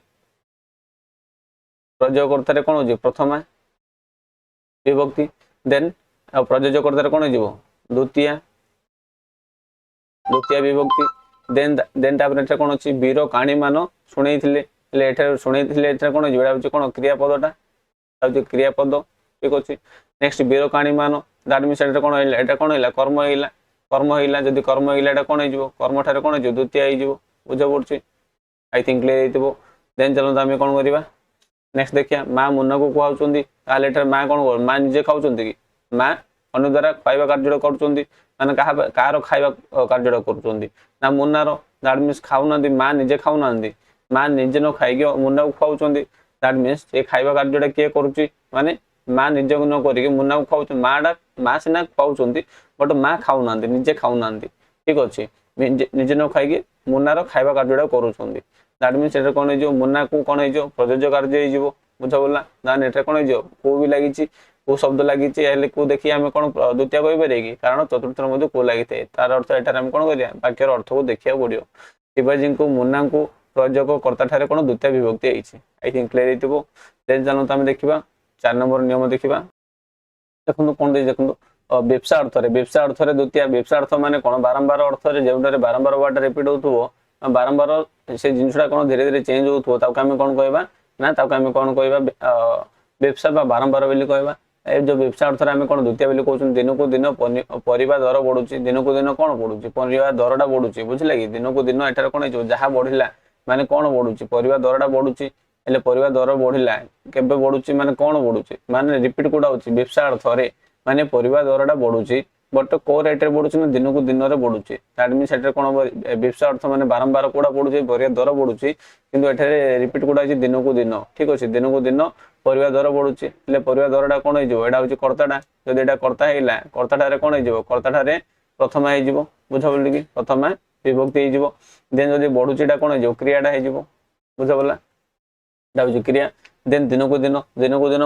କ'ଣ ହେଉଛି? ପ୍ରଥମା ବିଭକ୍ତି। ଦେନ୍ ଆଉ ପ୍ରଯୋଜକକର୍ତ୍ତାରେ କ'ଣ ହେଇଯିବ? ଦ୍ୱିତୀୟା ବିଭକ୍ତି। ଦେନ୍ ତାପରେ ଏଠାରେ କ'ଣ ଅଛି? ବୀର କାହାଣୀ ମାନ ଶୁଣେଇଥିଲେ, ହେଲେ ଏଠାରେ ଶୁଣେଇଥିଲେ ଏଠାରେ କ'ଣ ହେଇଯିବ? ଏଇଟା ହେଉଛି କ'ଣ? କ୍ରିୟାପଦଟା ହେଉଛି କ୍ରିୟାପଦ। ଠିକ୍ ଅଛି। ନେକ୍ସଟ ବୀର କାହାଣୀ ମାନ, ଦ୍ୟାଟ୍ ମିନ୍ସ ଏଠାରେ କ'ଣ ହେଇଲା? ଏଇଟା କ'ଣ ହେଲା? କର୍ମ ହେଇଲା। ଯଦି କର୍ମ ହେଇଲା ଏଇଟା କ'ଣ ହେଇଯିବ? କର୍ମଠାରେ କ'ଣ ହେଇଯିବ? ଦ୍ୱିତୀୟ ହେଇଯିବ। ବୁଝା ପଡୁଛି? ଆଇ ଥିଙ୍କ କ୍ଲିୟର ହେଇଥିବ। ଦେନ୍ ଚାଲନ୍ତୁ ଆମେ କ'ଣ କରିବା? ନେକ୍ସଟ ଦେଖିବା, ମା ମୁନାକୁ କୁହାଉଛନ୍ତି, ତାହେଲେ ଏଠାରେ ମା କ'ଣ କର? ମା ନିଜେ ଖାଉଛନ୍ତି କି? ମା ଅନ୍ୟ ଦ୍ୱାରା ଖାଇବା କାର୍ଯ୍ୟଟା କରୁଛନ୍ତି, ମାନେ କାହାର ଖାଇବା କାର୍ଯ୍ୟଟା କରୁଛନ୍ତି? ନା ମୁନାର। ଦ୍ୟାଟ୍ ମିନ୍ସ ଖାଉନାହାନ୍ତି, ମା ନିଜେ ଖାଉନାହାନ୍ତି, ମା ନିଜେ ନ ଖାଇକି ମୁନାକୁ ଖାଉଛନ୍ତି। ଦ୍ୟାଟ୍ ମିନ୍ସ ଏ ଖାଇବା କାର୍ଯ୍ୟଟା କିଏ କରୁଛି? ମାନେ ମା ନିଜକୁ ନ କରିକି ମୁନାକୁ ଖାଉଛନ୍ତି। ମା ସିନା ଖାଉଛନ୍ତି, ବଟ୍ ମା ଖାଉନାହାନ୍ତି, ନିଜେ ଖାଉନାହାନ୍ତି। ଠିକ୍ ଅଛି। ନିଜେ ନ ଖାଇକି ମୁନାର ଖାଇବା କାର୍ଯ୍ୟଟା କରୁଛନ୍ତି। ଦ୍ୟାଟ୍ ମିନ୍ସ ଏଠାରେ କ'ଣ ହେଇଯିବ? ମୁନାକୁ କ'ଣ ହେଇଯିବ? ପ୍ରଯୋଜ୍ୟ କାର୍ଯ୍ୟ ହେଇଯିବ। ବୁଝା ପଡ଼ିଲା? ଦେନ୍ ଏଠାରେ କ'ଣ ହେଇଯିବ? କୁ ବି ଲାଗିଛି, କୁ ଶବ୍ଦ ଲାଗିଛି, ହେଲେ କୁ ଦେଖି ଆମେ କ'ଣ ଦ୍ୱିତୀୟ କହିପାରିବା କି? କାରଣ ଚତୁର୍ଥରେ ମଧ୍ୟ କୁ ଲାଗିଥାଏ। ତାର ଅର୍ଥ ଏଠାରେ ଆମେ କ'ଣ କରିବା? ବାକ୍ୟର ଅର୍ଥକୁ ଦେଖିବାକୁ ପଡ଼ିବ। ଶିବାଜୀଙ୍କୁ ମୁନାଙ୍କୁ ପ୍ରୟୋଜକକର୍ତ୍ତା ଠାରେ କ'ଣ ଦ୍ୱିତୀୟ ବିଭକ୍ତି ହେଇଛି। ଆଇ ଥିଙ୍କ କ୍ଲିୟର ହେଇଥିବ। ଦେନ୍ ଚାଲନ୍ତୁ ଆମେ ଦେଖିବା 4 ନମ୍ବର ନିୟମ ଦେଖିବା। ଦେଖନ୍ତୁ କ'ଣ ଦେଇଛି ଦେଖନ୍ତୁ, ବେବ୍ସା ଅର୍ଥରେ ଦ୍ୱିତୀୟ। ବେବ୍ସା ଅର୍ଥ ମାନେ କ'ଣ? ବାରମ୍ବାର ଅର୍ଥରେ, ଯେଉଁଠାରେ ବାରମ୍ବାର ୱାର୍ଡ ରିପିଟ୍ ହେଉଥିବ, ବାରମ୍ବାର ସେ ଜିନିଷଟା କ'ଣ ଧୀରେ ଧୀରେ ଚେଞ୍ଜ ହେଉଥିବ, ତାକୁ ଆମେ କ'ଣ କହିବା? ନା ତାକୁ ଆମେ କ'ଣ କହିବା? ବେବ୍ସା ବା ବାରମ୍ବାର ବୋଲି କହିବା। ଏ ଯେଉଁ ବେବ୍ସା ଅର୍ଥରେ ଆମେ କ'ଣ ଦ୍ୱିତୀୟ ବୋଲି କହୁଛନ୍ତି? ଦିନକୁ ଦିନ ପରିବା ଦର ବଢୁଛି। ଦିନକୁ ଦିନ କ'ଣ ବଢୁଛି? ପରିବା ଦରଟା ବଢୁଛି। ବୁଝିଲେ କି? ଦିନକୁ ଦିନ ଏଠାରେ କ'ଣ ହେଇଯିବ? ଯାହା ବଢିଲା ମାନେ କ'ଣ ବଢୁଛି? ପରିବା ଦରଟା ବଢୁଛି। ହେଲେ ପରିବା ଦର ବଢିଲା କେବେ ବଢୁଛି? ମାନେ କ'ଣ ବଢୁଛି? ମାନେ ରିପିଟ୍ କୋଉଟା ହେଉଛି? ବେବ୍ସା ଅର୍ଥରେ ମାନେ ପରିବା ଦରଟା ବଢୁଛି, ବଟ୍ କୋଉ ରେଟ୍ରେ ବଢୁଛି? ନା ଦିନକୁ ଦିନରେ ବଢୁଛି। ଦ୍ୟାଟ୍ ମିନ୍ସ ଏଠାରେ କ'ଣ? ବେବ୍ସା ଅର୍ଥ ମାନେ ବାରମ୍ବାର କୋଉଟା ବଢୁଛି? ପରିବା ଦର ବଢୁଛି, କିନ୍ତୁ ଏଠାରେ ରିପିଟ୍ କୋଉଟା ହେଇଛି? ଦିନକୁ ଦିନ। ଠିକ୍ ଅଛି। ଦିନକୁ ଦିନ ପରିବା ଦର ବଢୁଛି, ହେଲେ ପରିବା ଦରଟା କ'ଣ ହେଇଯିବ? ଏଇଟା ହେଉଛି କର୍ତ୍ତାଟା। ଯଦି ଏଇଟା କର୍ତ୍ତା ହେଇଲା, କର୍ତ୍ତାଠାରେ କ'ଣ ହେଇଯିବ? କର୍ତ୍ତାଠାରେ ପ୍ରଥମା ହେଇଯିବ। ବୁଝା ପଡ଼ିଲା କି? ପ୍ରଥମା ବିଭକ୍ତି ହେଇଯିବ। ଦେନ୍ ଯଦି ବଢୁଛି ଏଇଟା କ'ଣ ହେଇଯିବ? କ୍ରିୟାଟା ହେଇଯିବ। ବୁଝା ପଡ଼ିଲା? ଏଇଟା ହେଉଛି କ୍ରିୟା। ଦେନ୍ ଦିନକୁ ଦିନ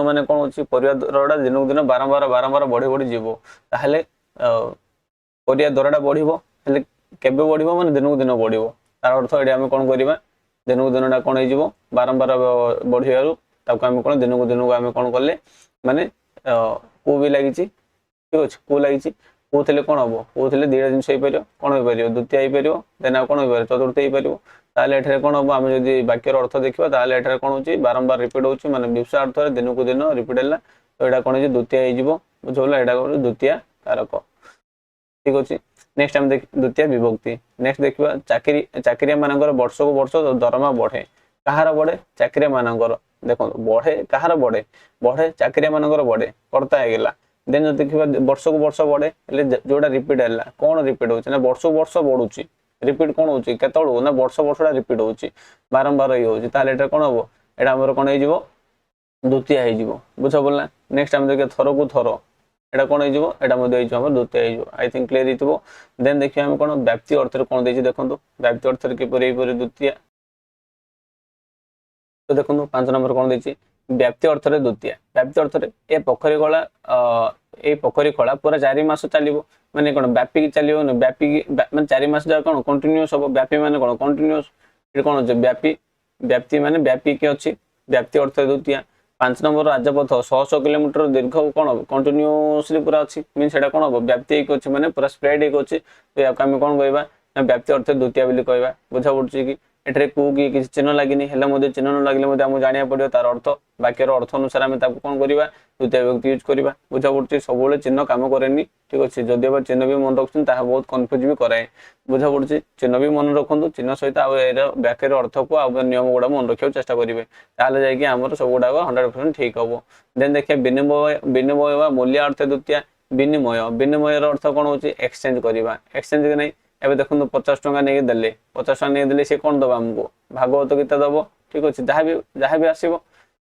ମାନେ କ'ଣ ଅଛି? ପରିବା ଦରଟା ଦିନକୁ ଦିନ ବାରମ୍ବାର ବଢି ଯିବ। ତାହେଲେ ପରିବା ଦରଟା ବଢିବ, ହେଲେ କେବେ ବଢିବ? ମାନେ ଦିନକୁ ଦିନ ବଢିବ। ତାର ଅର୍ଥ ଏଠି ଆମେ କ'ଣ କରିବା? ଦିନକୁ ଦିନଟା କ'ଣ ହେଇଯିବ? ବାରମ୍ବାର ବଢିବାରୁ ତାକୁ ଆମେ କ'ଣ? ଦିନକୁ ଆମେ କ'ଣ କଲେ? ମାନେ କୁ ବି ଲାଗିଛି। ଠିକ୍ ଅଛି। କୁ ଲାଗିଛି। କୁ ଥିଲେ କ'ଣ ହବ? କୁ ଥିଲେ ଦୁଇଟା ଜିନିଷ ହେଇପାରିବ। କ'ଣ ହେଇପାରିବ? ଦ୍ୱିତୀୟ ହେଇପାରିବ। ଦେନ୍ ଆଉ କ'ଣ ହେଇପାରିବ? ଚତୁର୍ଥ ହେଇପାରିବ। ତାହେଲେ ଏଠାରେ କ'ଣ ହବ? ଆମେ ଯଦି ବାକ୍ୟର ଅର୍ଥ ଦେଖିବା, ତାହେଲେ ଏଠାରେ କ'ଣ ହେଉଛି? ବାରମ୍ବାର ରିପିଟ୍ ହେଉଛି, ମାନେ ବେବ୍ସା ଅର୍ଥରେ ଦିନକୁ ଦିନ ରିପିଟ୍ ହେଲା, ତ ଏଇଟା କ'ଣ ହେଇଛି? ଦ୍ୱିତୀୟ ହେଇଯିବ। ବୁଝିପାରିଲ? ଏଇଟା କ'ଣ? ଦ୍ୱିତୀୟ କାରକ। ଠିକ୍ ଅଛି। ନେକ୍ସଟ ଆମେ ଦ୍ୱିତୀୟ ବିଭକ୍ତି। ନେକ୍ସଟ ଦେଖିବା, ଚାକିରିଆ ମାନଙ୍କର ବର୍ଷକୁ ବର୍ଷ ଦରମା ବଢେ। କାହାର ବଢେ? ଚାକିରିଆ ମାନଙ୍କର। ଦେଖନ୍ତୁ ବଢେ କାହାର ବଢେ? ଚାକିରିଆ ମାନଙ୍କର ବଢେ। କର୍ତ୍ତା ହେଇଗଲା। ଦେନ୍ ଯଦି ଦେଖିବା ବର୍ଷକୁ ବର୍ଷ ବଢେ, ହେଲେ ଯୋଉଟା ରିପିଟ୍ ହେଲା, କ'ଣ ରିପିଟ୍ ହେଉଛି? ନା ବର୍ଷକୁ ବର୍ଷ ବଢୁଛି। ରିପିଟ୍ କ'ଣ ହେଉଛି? କେତେବେଳକୁ? ନା ବର୍ଷଟା ରିପିଟ୍ ହେଉଛି, ବାରମ୍ବାର ଇଏ ହେଉଛି। ତାହେଲେ ଏଟା କ'ଣ ହବ? ଏଇଟା ଆମର କ'ଣ ହେଇଯିବ? ଦ୍ୱିତୀୟ ହେଇଯିବ। ବୁଝା ପଡ଼ିଲା? ନେକ୍ସଟ ଆମେ ଦେଖିବା ଥରକୁ ଥର। ଏଇଟା କ'ଣ ହେଇଯିବ? ଏଇଟା ମଧ୍ୟ ହେଇଯିବ ଆମର ଦ୍ୱିତୀୟ ହେଇଯିବ। ଆଇ ଥିଙ୍କ କ୍ଲିୟର ହେଇଥିବ। ଦେନ୍ ଦେଖିବା ଆମେ କ'ଣ? ବ୍ୟାପ୍ତି ଅର୍ଥରେ କ'ଣ ଦେଇଛି ଦେଖନ୍ତୁ। ବ୍ୟାପ୍ତି ଅର୍ଥରେ କିପରି ହେଇପାରେ ଦ୍ୱିତୀୟ? ତ ଦେଖନ୍ତୁ 5 ନମ୍ବର କ'ଣ ଦେଇଛି? ବ୍ୟାପ୍ତି ଅର୍ଥରେ ଦ୍ୱିତୀୟ। ବ୍ୟାପ୍ତି ଅର୍ଥରେ ଏ ପୋଖରୀ ଖୋଳା ପୁରା 4 ମାସ ଚାଲିବ। ମାନେ କ'ଣ? ବ୍ୟାପିକି ଚାଲିବ ନା? ମାନେ 4 ମାସ ଯାକ କ'ଣ? କଣ୍ଟିନ୍ୟୁଅସ୍ ହବ। ବ୍ୟାପି ମାନେ କ'ଣ? କଣ୍ଟିନ୍ୟୁଅସ୍। ଏଠି କ'ଣ ଅଛି? ବ୍ୟାପ୍ତି ମାନେ ବ୍ୟାପିକି ଅଛି। ବ୍ୟାପ୍ତି ଅର୍ଥରେ ଦ୍ୱିତୀୟ। 5 ନମ୍ବର ରାଜପଥ 100 କିଲୋମିଟର ଦୀର୍ଘ କ'ଣ ହବ? କଣ୍ଟିନ୍ୟୁଅସଲି ପୁରା ଅଛି। ମିନ୍ସ ଏଟା କ'ଣ ହବ? ବ୍ୟାପ୍ତି ହେଇକି ଅଛି, ମାନେ ପୁରା ସ୍ପ୍ରେଡ୍ ହେଇକି ଅଛି। ତ ୟାକୁ ଆମେ କ'ଣ କହିବା? ନା ବ୍ୟାପ୍ତି ଅର୍ଥରେ ଦ୍ୱିତୀୟ ବୋଲି କହିବା। ବୁଝା ପଡୁଛି କି? ଏଠାରେ କୁ କି କିଛି ଚିହ୍ନ ଲାଗିନି, ହେଲେ ମଧ୍ୟ ଚିହ୍ନ ନ ଲାଗିଲେ ମଧ୍ୟ ଆମକୁ ଜାଣିବାକୁ ପଡ଼ିବ ତାର ଅର୍ଥ। ବାକ୍ୟର ଅର୍ଥ ଅନୁସାରେ ଆମେ ତାକୁ କ'ଣ କରିବା? ଦ୍ୱିତୀୟ ବିଭକ୍ତି ୟୁଜ୍ କରିବା। ବୁଝା ପଡୁଛି? ସବୁବେଳେ ଚିହ୍ନ କାମ କରେନି। ଠିକ୍ ଅଛି। ଯଦିଓ ଚିହ୍ନ ବି ମନେ ରଖୁଛନ୍ତି, ତାହା ବହୁତ କନଫ୍ୟୁଜ ବି କରାଏ। ବୁଝା ପଡୁଛି? ଚିହ୍ନ ବି ମନେ ରଖନ୍ତୁ। ଚିହ୍ନ ସହିତ ଆଉ ଏର ବାକ୍ୟର ଅର୍ଥକୁ ଆଉ ନିୟମ ଗୁଡାକ ମନେ ରଖିବାକୁ ଚେଷ୍ଟା କରିବେ। ତାହେଲେ ଯାଇକି ଆମର ସବୁ ଗୁଡାକ 100% ଠିକ୍ ହବ। ଦେନ୍ ଦେଖିବା ବିନିମୟ ବା ମୂଲ୍ୟ ଅର୍ଥ ଦ୍ୱିତୀୟ। ବିନିମୟର ଅର୍ଥ କ'ଣ ହେଉଛି? ଏକ୍ସଚେଞ୍ଜ କରିବା। ଏକ୍ସଚେଞ୍ଜ କି ନାହିଁ? ଏବେ ଦେଖନ୍ତୁ 50 ଟଙ୍କା ନେଇକି ଦେଲେ, 50 ଟଙ୍କା ନେଇକି ଦେଲେ, ସେ କ'ଣ ଦେବ ଆମକୁ? ଭାଗବତ ଗୀତା ଦେବ। ଠିକ୍ ଅଛି। ଯାହା ବି ଆସିବ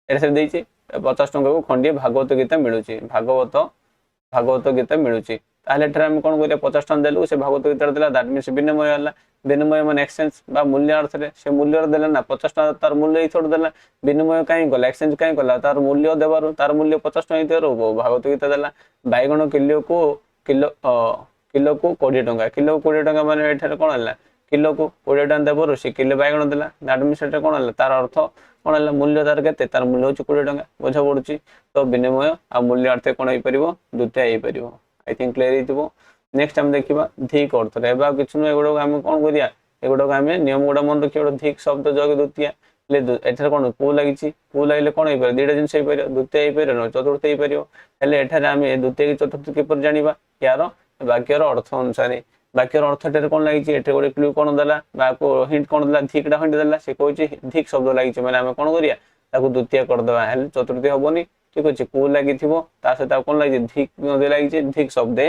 ଏଠାରେ ଦେଇଛି 50 ଟଙ୍କାକୁ ଖଣ୍ଡିଏ ଭାଗବତ ଗୀତା ମିଳୁଛି। ଭାଗବତ ଗୀତା ମିଳୁଛି। ताहले एठारे हम कोन करिया 50 टका देलु से भागवत गीता देला दैट मींस विनिमय हला विनिमय माने एक्सचेंज बा मूल्य अर्थ रे से मूल्य देला ना 50 टका तार मूल्य इथोड़ देला विनिमय काई गला एक्सचेंज काई गला तार मूल्य देबारो तार मूल्य 50 टका इथोर भागवत गीता देला बैगण किलो को 20 टका किलो को 20 टका माने एठारे कोन हला किलो को 20 टका देबारो से किलो बैगण देला दैट मींस एटा कोन हला तार अर्थ कोन हला मूल्य तार केते तार मूल्य होची 20 टका बुझा पड़ुची तो विनिमय आ मूल्य अर्थ कोन होई परिबो द्वितीय होई परिबो आई थिंक क्लियर हितबो नेक्स्ट हम देखिबा धिक अर्थ रे एबा किछु न एगुडो हम कोन करिया एगुडो हम नियम गुडा मन रखियो धिक शब्द जोग द्वितीय ले एठार कोन को लागिछि को लागिले कोन होई पर दुटा जिंस होई पर द्वितीय होई पर न चतुर्थ होई परियो हेले एठार हम द्वितीय की चतुर्थ के पर जानिबा यार वाक्यर अर्थ अनुसार वाक्यर अर्थ टेर कोन लागिछि एठे गोटे क्लू कोन देला बा को हिंट कोन देला धिकडा हिंट देला से कहछि धिक शब्द लागिछि माने हम कोन करिया ताको द्वितीय कर देबा हेले चतुर्थ होबनी ठीक अछि को लागिथिबो ता से ता कोन लागिछि धिक मध्ये लागिछि धिक शब्द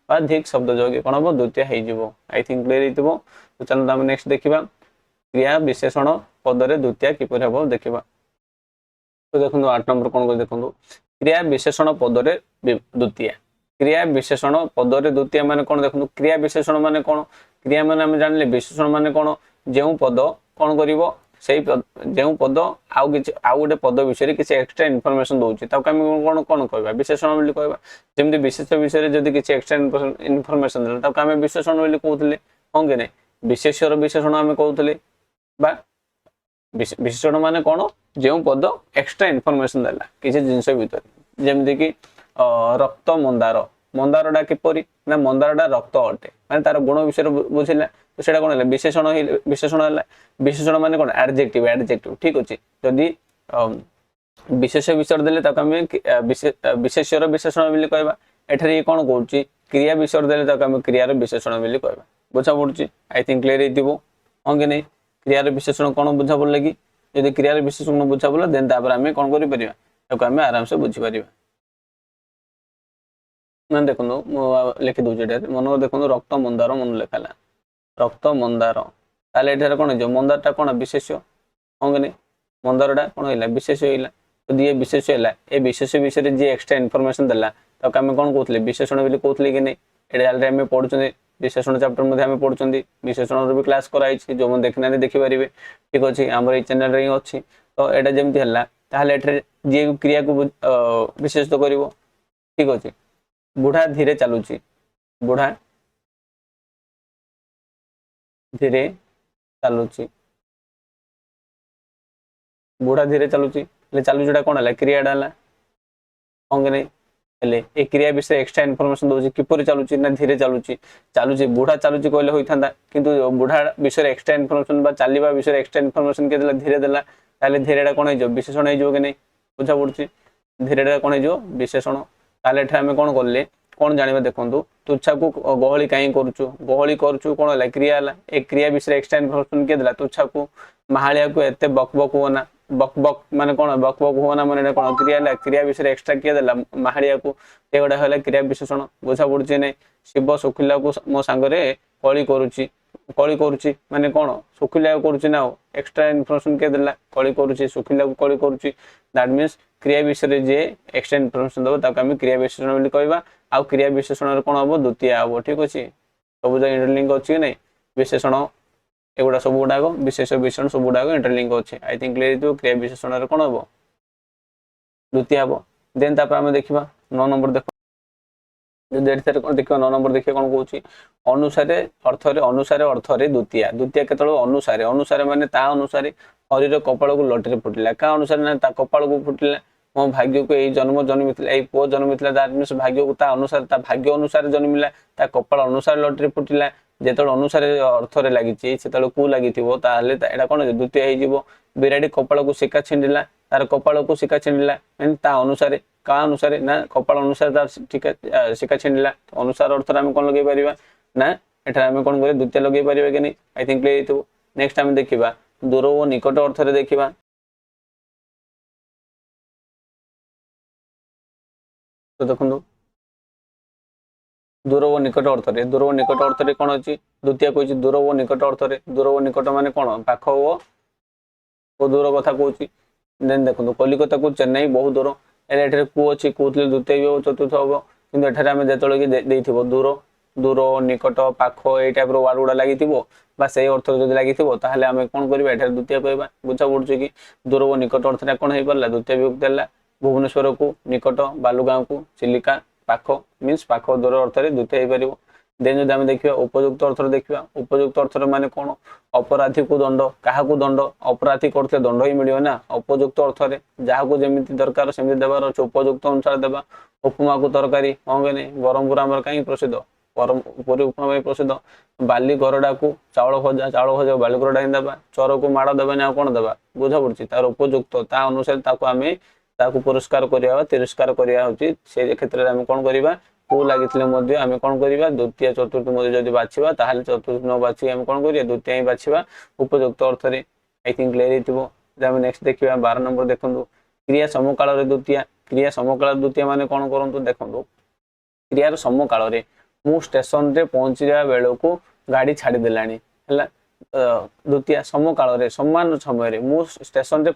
बा धिक शब्द जोगे कोन हो द्वितीय हेइ जिवो आई थिंक क्लियर हितबो तो चलो हम नेक्स्ट देखिबा क्रिया विशेषण पद रे द्वितीय किपर हेबो देखिबा तो देखंदो 8 नंबर कोन को देखंदो क्रिया विशेषण पद रे द्वितीय क्रिया विशेषण पद रे द्वितीय माने कोन देखंदो क्रिया विशेषण माने कोन क्रिया माने हम जानले विशेषण माने कोन जेउ पद कोन करिवो सेही जेउ पद आउ गोटे पद विषय किसी एक्स्ट्रा इनफॉरमेशन दउची ताको हम कोन कोन कहबा विशेषण बोली कहबा जेमति विशेष विषय जदी किसी एक्स्ट्रा इनफॉरमेशन देला ताको हम विशेषण बोली कहउतले हों के नै विशेषर विशेषण हम कहउतले बा विशेषण माने कोन जेउ पद एक्स्ट्रा इनफॉरमेशन देला किसी जिंस भीतर जेमति कि रक्त मंदार मंदारडा किपरि ना मंदारडा रक्त अटे माने तार गुण विषय बुझिला तो सेटा कोन हला विशेषण हला विशेषण माने कोन एडजेक्टिव ठीक अछि जदी विशेष विषय देले ताको हम विशेषर विशेषण बोली कहबा एठारे कोन कहउची क्रिया विषय देले ताको हम क्रियार विशेषण बोली कहबा बुझा पड़ुची आई थिंक क्लियर हितिबो होंगे नै क्रियार विशेषण कोन बुझा पड़ले कि यदि क्रियार विशेषण बुझा पड़ला देन तापर हम कोन करि परिबा ताको हम आराम से बुझी परिबा मन देखो लिखि दउछ एटा मन देखो रक्त मंदार मन लेखाला रक्त मंदार ताले एठारे कोन जो मंदारटा कोन विशेष्य होंगे नै मंदारटा कोन हैला विशेष्य हैला तो दिए विशेष्य हैला ए विशेष्य विषय रे जे एक्स्ट्रा इनफॉरमेशन देला तो हम कोन कहथले विशेषण बोली कहथले कि नै एटा आलरे हम पढुछन विशेषण चैप्टर मध्ये हम पढुछन विशेषण रो भी क्लास कराई छी जो मन देखना देखि परिबे ठीक अछि हमर ए चैनल रे अछि तो एटा जेमति हैला ताले एठारे जे क्रिया को विशेष तो करिवो ठीक अछि बुढ़ा धीरे चलुची बुढ़ा धीरे चलुची बुढ़ा धीरे चलुची ले चलु जोटा कोन हला क्रिया डाला होंगे नै ले ए क्रिया विषय एक्स्ट्रा इनफॉरमेशन दोची किपरि चलुची ना धीरे चलुची बुढ़ा चलुची कहले होइथांदा किंतु बुढ़ा विषय एक्स्ट्रा इनफॉरमेशन बा चालीबा विषय एक्स्ट्रा इनफॉरमेशन के देला धीरे देला ताले धीरेडा कोन हो विशेषण हो कि नै बुझा पड़ुची धीरेडा कोन हो विशेषण ताले एठा हम कोन करले कोन जानिबा देखंतु तुच्छा को गहली काई करूछु गहली करूछु कोन हला क्रिया हला ए क्रिया विषय एक्स्ट्रा इनफॉरमेशन के देला तुच्छा को महालिया को एते बकबक होना बकबक माने कोन बकबक होना माने कोन क्रिया हला क्रिया विषय एक्स्ट्रा के देला महालिया को एगोडा हला क्रिया विशेषण बुझा पड़ुची नै शिव सुखिला को मो संगरे कली करूची माने कोन सुखिला करूची ना एक्स्ट्रा इनफॉरमेशन के देला कली करूची सुखिला को कली करूची दैट मींस क्रिया विषय जे एक्स्ट्रा इनफॉरमेशन दबो ताको हम क्रिया विशेषण बोली कहबा आ क्रिया विशेषण कोन हबो द्वितीय हबो ठीक अछि सब जगह इंटरलिंक अछि नै विशेषण एगुडा सब गुडाको विशेष विशेषण सब गुडाको इंटरलिंक अछि आई थिंक क्लियर तो क्रिया विशेषण रे कोन हबो द्वितीय हबो देन तापर हम देखिबा 9 नंबर देखो देर से कोन देखिबा 9 नंबर देखिबा कोन कहउची अनुसारे अर्थ रे द्वितीय केतलो अनुसारे माने ता अनुसारे शरीर कपाल को लटरे फुटिला का अनुसारे ना ता कपाल को फुटिला मो भाग्य को ए जन्म जन्मितला ए पो जन्मितला दैट मींस भाग्य को ता अनुसार ता भाग्य अनुसार जन्मिला ता कपाल अनुसार लटरे फुटिला जेतल अनुसार अर्थ रे लागि छि सेतल को लागिथिबो ताले एटा कोन द्वितीय हे जिवो बिराडी कपाल को सिका छिंडिला तार कपाल को सिका छिंडिला माने ता अनुसार का अनुसार ना कपाल अनुसार तार ठीक सिका छिंडिला अनुसार अर्थ हम कोन लगे परिबा ना एटा हम कोन करे द्वितीय लगे परिबा कि नै आई थिंक क्लियर हितबो नेक्स्ट हम देखिबा दूर ओ निकट अर्थ रे देखिबा तो देखंदो दूर ओ निकट अर्थ रे कोन अछि द्वितीय कोछि दूर ओ निकट अर्थ रे दूर ओ निकट माने कोन पाख ओ दूर कथा कोछि देन देखंदो कलिकता को चेन्नई बहुत दूर एले एठरे को अछि कोथले द्वितीय हो चतुर्थ हो କିନ୍ତୁ ଏଠାରେ ଆମେ ଯେତେବେଳେ କି ଦେଇଥିବ ଦୂର ଦୂର ନିକଟ ପାଖ ଏଇ ଟାଇପର ୱାର୍ଡ ଗୁଡ଼ା ଲାଗିଥିବ বা সেই অর্থରେ ଯଦି ଲାଗିଥିବ ତାହେଲେ ଆମେ କ'ଣ କରିବା ଏଠାରେ ଦ୍ୱିତୀୟ କହିବା। ବୁଝା ପଡୁଛି କି? ଦୂର ଓ ନିକଟ ଅର୍ଥଟା କ'ଣ ହେଇପାରିଲା? ଦ୍ୱିତୀୟ ବିଭକ୍ତି ହେଲା। ଭୁବନେଶ୍ୱରକୁ ନିକଟ, ବାଲୁଗାଁକୁ ଚିଲିକା ପାଖ ମିନ୍ସ ପାଖ ଦୂର ଅର୍ଥରେ ଦ୍ୱିତୀୟ ହେଇପାରିବ। ଦେନ୍ ଯଦି ଆମେ ଦେଖିବା ଉପଯୁକ୍ତ ଅର୍ଥରେ ଦେଖିବା, ଉପଯୁକ୍ତ ଅର୍ଥରେ ମାନେ କ'ଣ? ଅପରାଧୀକୁ ଦଣ୍ଡ, କାହାକୁ ଦଣ୍ଡ? ଅପରାଧୀ କରୁଥିଲେ ଦଣ୍ଡ ହିଁ ମିଳିବ ନା। ଉପଯୁକ୍ତ ଅର୍ଥରେ ଯାହାକୁ ଯେମିତି ଦରକାର ସେମିତି ଦେବାର ଅଛି, ଉପଯୁକ୍ତ ଅନୁସାରେ ଦେବା। ଉପମାକୁ ତରକାରୀ, ହଁ କି ନାହିଁ? ବ୍ରହ୍ମପୁର ଆମର କାହିଁକି ପ୍ରସିଦ୍ଧ? ପୁରୀ ଉପମା ପାଇଁ ପ୍ରସିଦ୍ଧ। ବାଲି ଗରଡ଼ାକୁ ଚାଉଳ ଭଜା, ଚାଉଳ ଭଜା ବାଲି ଗରଡ଼ା ହିଁ ଦେବା। ଚୋରକୁ ମାଡ଼ ଦେବାନି ଆଉ କ'ଣ ଦେବା? ବୁଝା ପଡୁଛି? ତାର ଉପଯୁକ୍ତ ତା ଅନୁସାରେ ତାକୁ ପୁରସ୍କାର କରିବା ବା ତିରସ୍କାର କରିବା ହେଉଛି। ସେ କ୍ଷେତ୍ରରେ ଆମେ କ'ଣ କରିବା? କୁ ଲାଗିଥିଲେ ମଧ୍ୟ ଆମେ କ'ଣ କରିବା? ଦ୍ୱିତୀୟ ଚତୁର୍ଥ ମଧ୍ୟ ଯଦି ବାଛିବା ତାହେଲେ ଚତୁର୍ଥ ନ ବାଛି ଆମେ କ'ଣ କରିବା? ଦ୍ୱିତୀୟ ହିଁ ବାଛିବା ଉପଯୁକ୍ତ ଅର୍ଥରେ। ଆଇ ଥିଙ୍କ କ୍ଲିୟର ହେଇଥିବ। ଆମେ ନେକ୍ସଟ ଦେଖିବା 12 ନମ୍ବର ଦେଖନ୍ତୁ। କ୍ରିୟା ସମକାଳରେ ଦ୍ୱିତୀୟା। କ୍ରିୟା ସମକାଳରେ ଦ୍ୱିତୀୟା ମାନେ କ'ଣ କରନ୍ତୁ? ଦେଖନ୍ତୁ, କ୍ରିୟାର ସମକାଳରେ ମୁଁ ଷ୍ଟେସନରେ ପହଞ୍ଚିବା ବେଳକୁ ଗାଡ଼ି ଛାଡ଼ିଦେଲାଣି ହେଲା। ଦ୍ୱିତୀୟା ସମକାଳରେ ସମାନ ସମୟରେ ମୁଁ ଷ୍ଟେସନରେ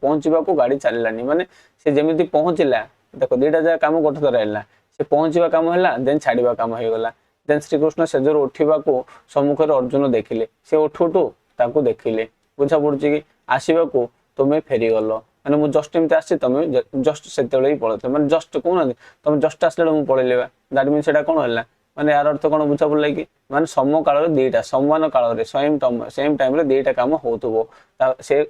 ପହଞ୍ଚିବାକୁ ଗାଡ଼ି ଚାଲିଲାନି, ମାନେ ସେ ଯେମିତି ପହଞ୍ଚିଲା, ଦେଖ ଦୁଇଟା ଯାକ କାମ ଗୋଟେ ଥର ହେଲା। ସେ ପହଞ୍ଚିବା କାମ ହେଲା, ଦେନ୍ ଛାଡ଼ିବା କାମ ହେଇଗଲା। ଦେନ୍ ଶ୍ରୀକୃଷ୍ଣ ସେଜରୁ ଉଠିବାକୁ ସମ୍ମୁଖରେ ଅର୍ଜୁନ ଦେଖିଲେ, ସେ ଉଠୁ ଉଠୁ ତାକୁ ଦେଖିଲେ। ବୁଝା ପଡୁଛି କି? ଆସିବାକୁ ତୁମେ ଫେରିଗଲ, ମାନେ ମୁଁ ଜଷ୍ଟ ଏମିତି ଆସିଛି, ତମେ ଜଷ୍ଟ ସେତେବେଳେ ହିଁ ପଳେଇଥିଲ, ମାନେ ଜଷ୍ଟ କହୁନାହାନ୍ତି ତମେ ଜଷ୍ଟ ଆସିଲେ ମୁଁ ପଳେଇଲି ବା। ଦ୍ୟାଟ୍ ମିନ୍ସ ସେଟା କ'ଣ ହେଲା? ମାନେ ୟାର ଅର୍ଥ କ'ଣ ବୁଝା ପଡ଼ିଲା କି? ମାନେ ସମକାଳରେ ଦିଟା, ସମାନ କାଳରେ ସେମ୍ ଟାଇମରେ ଦିଟା କାମ ହଉଥିବ,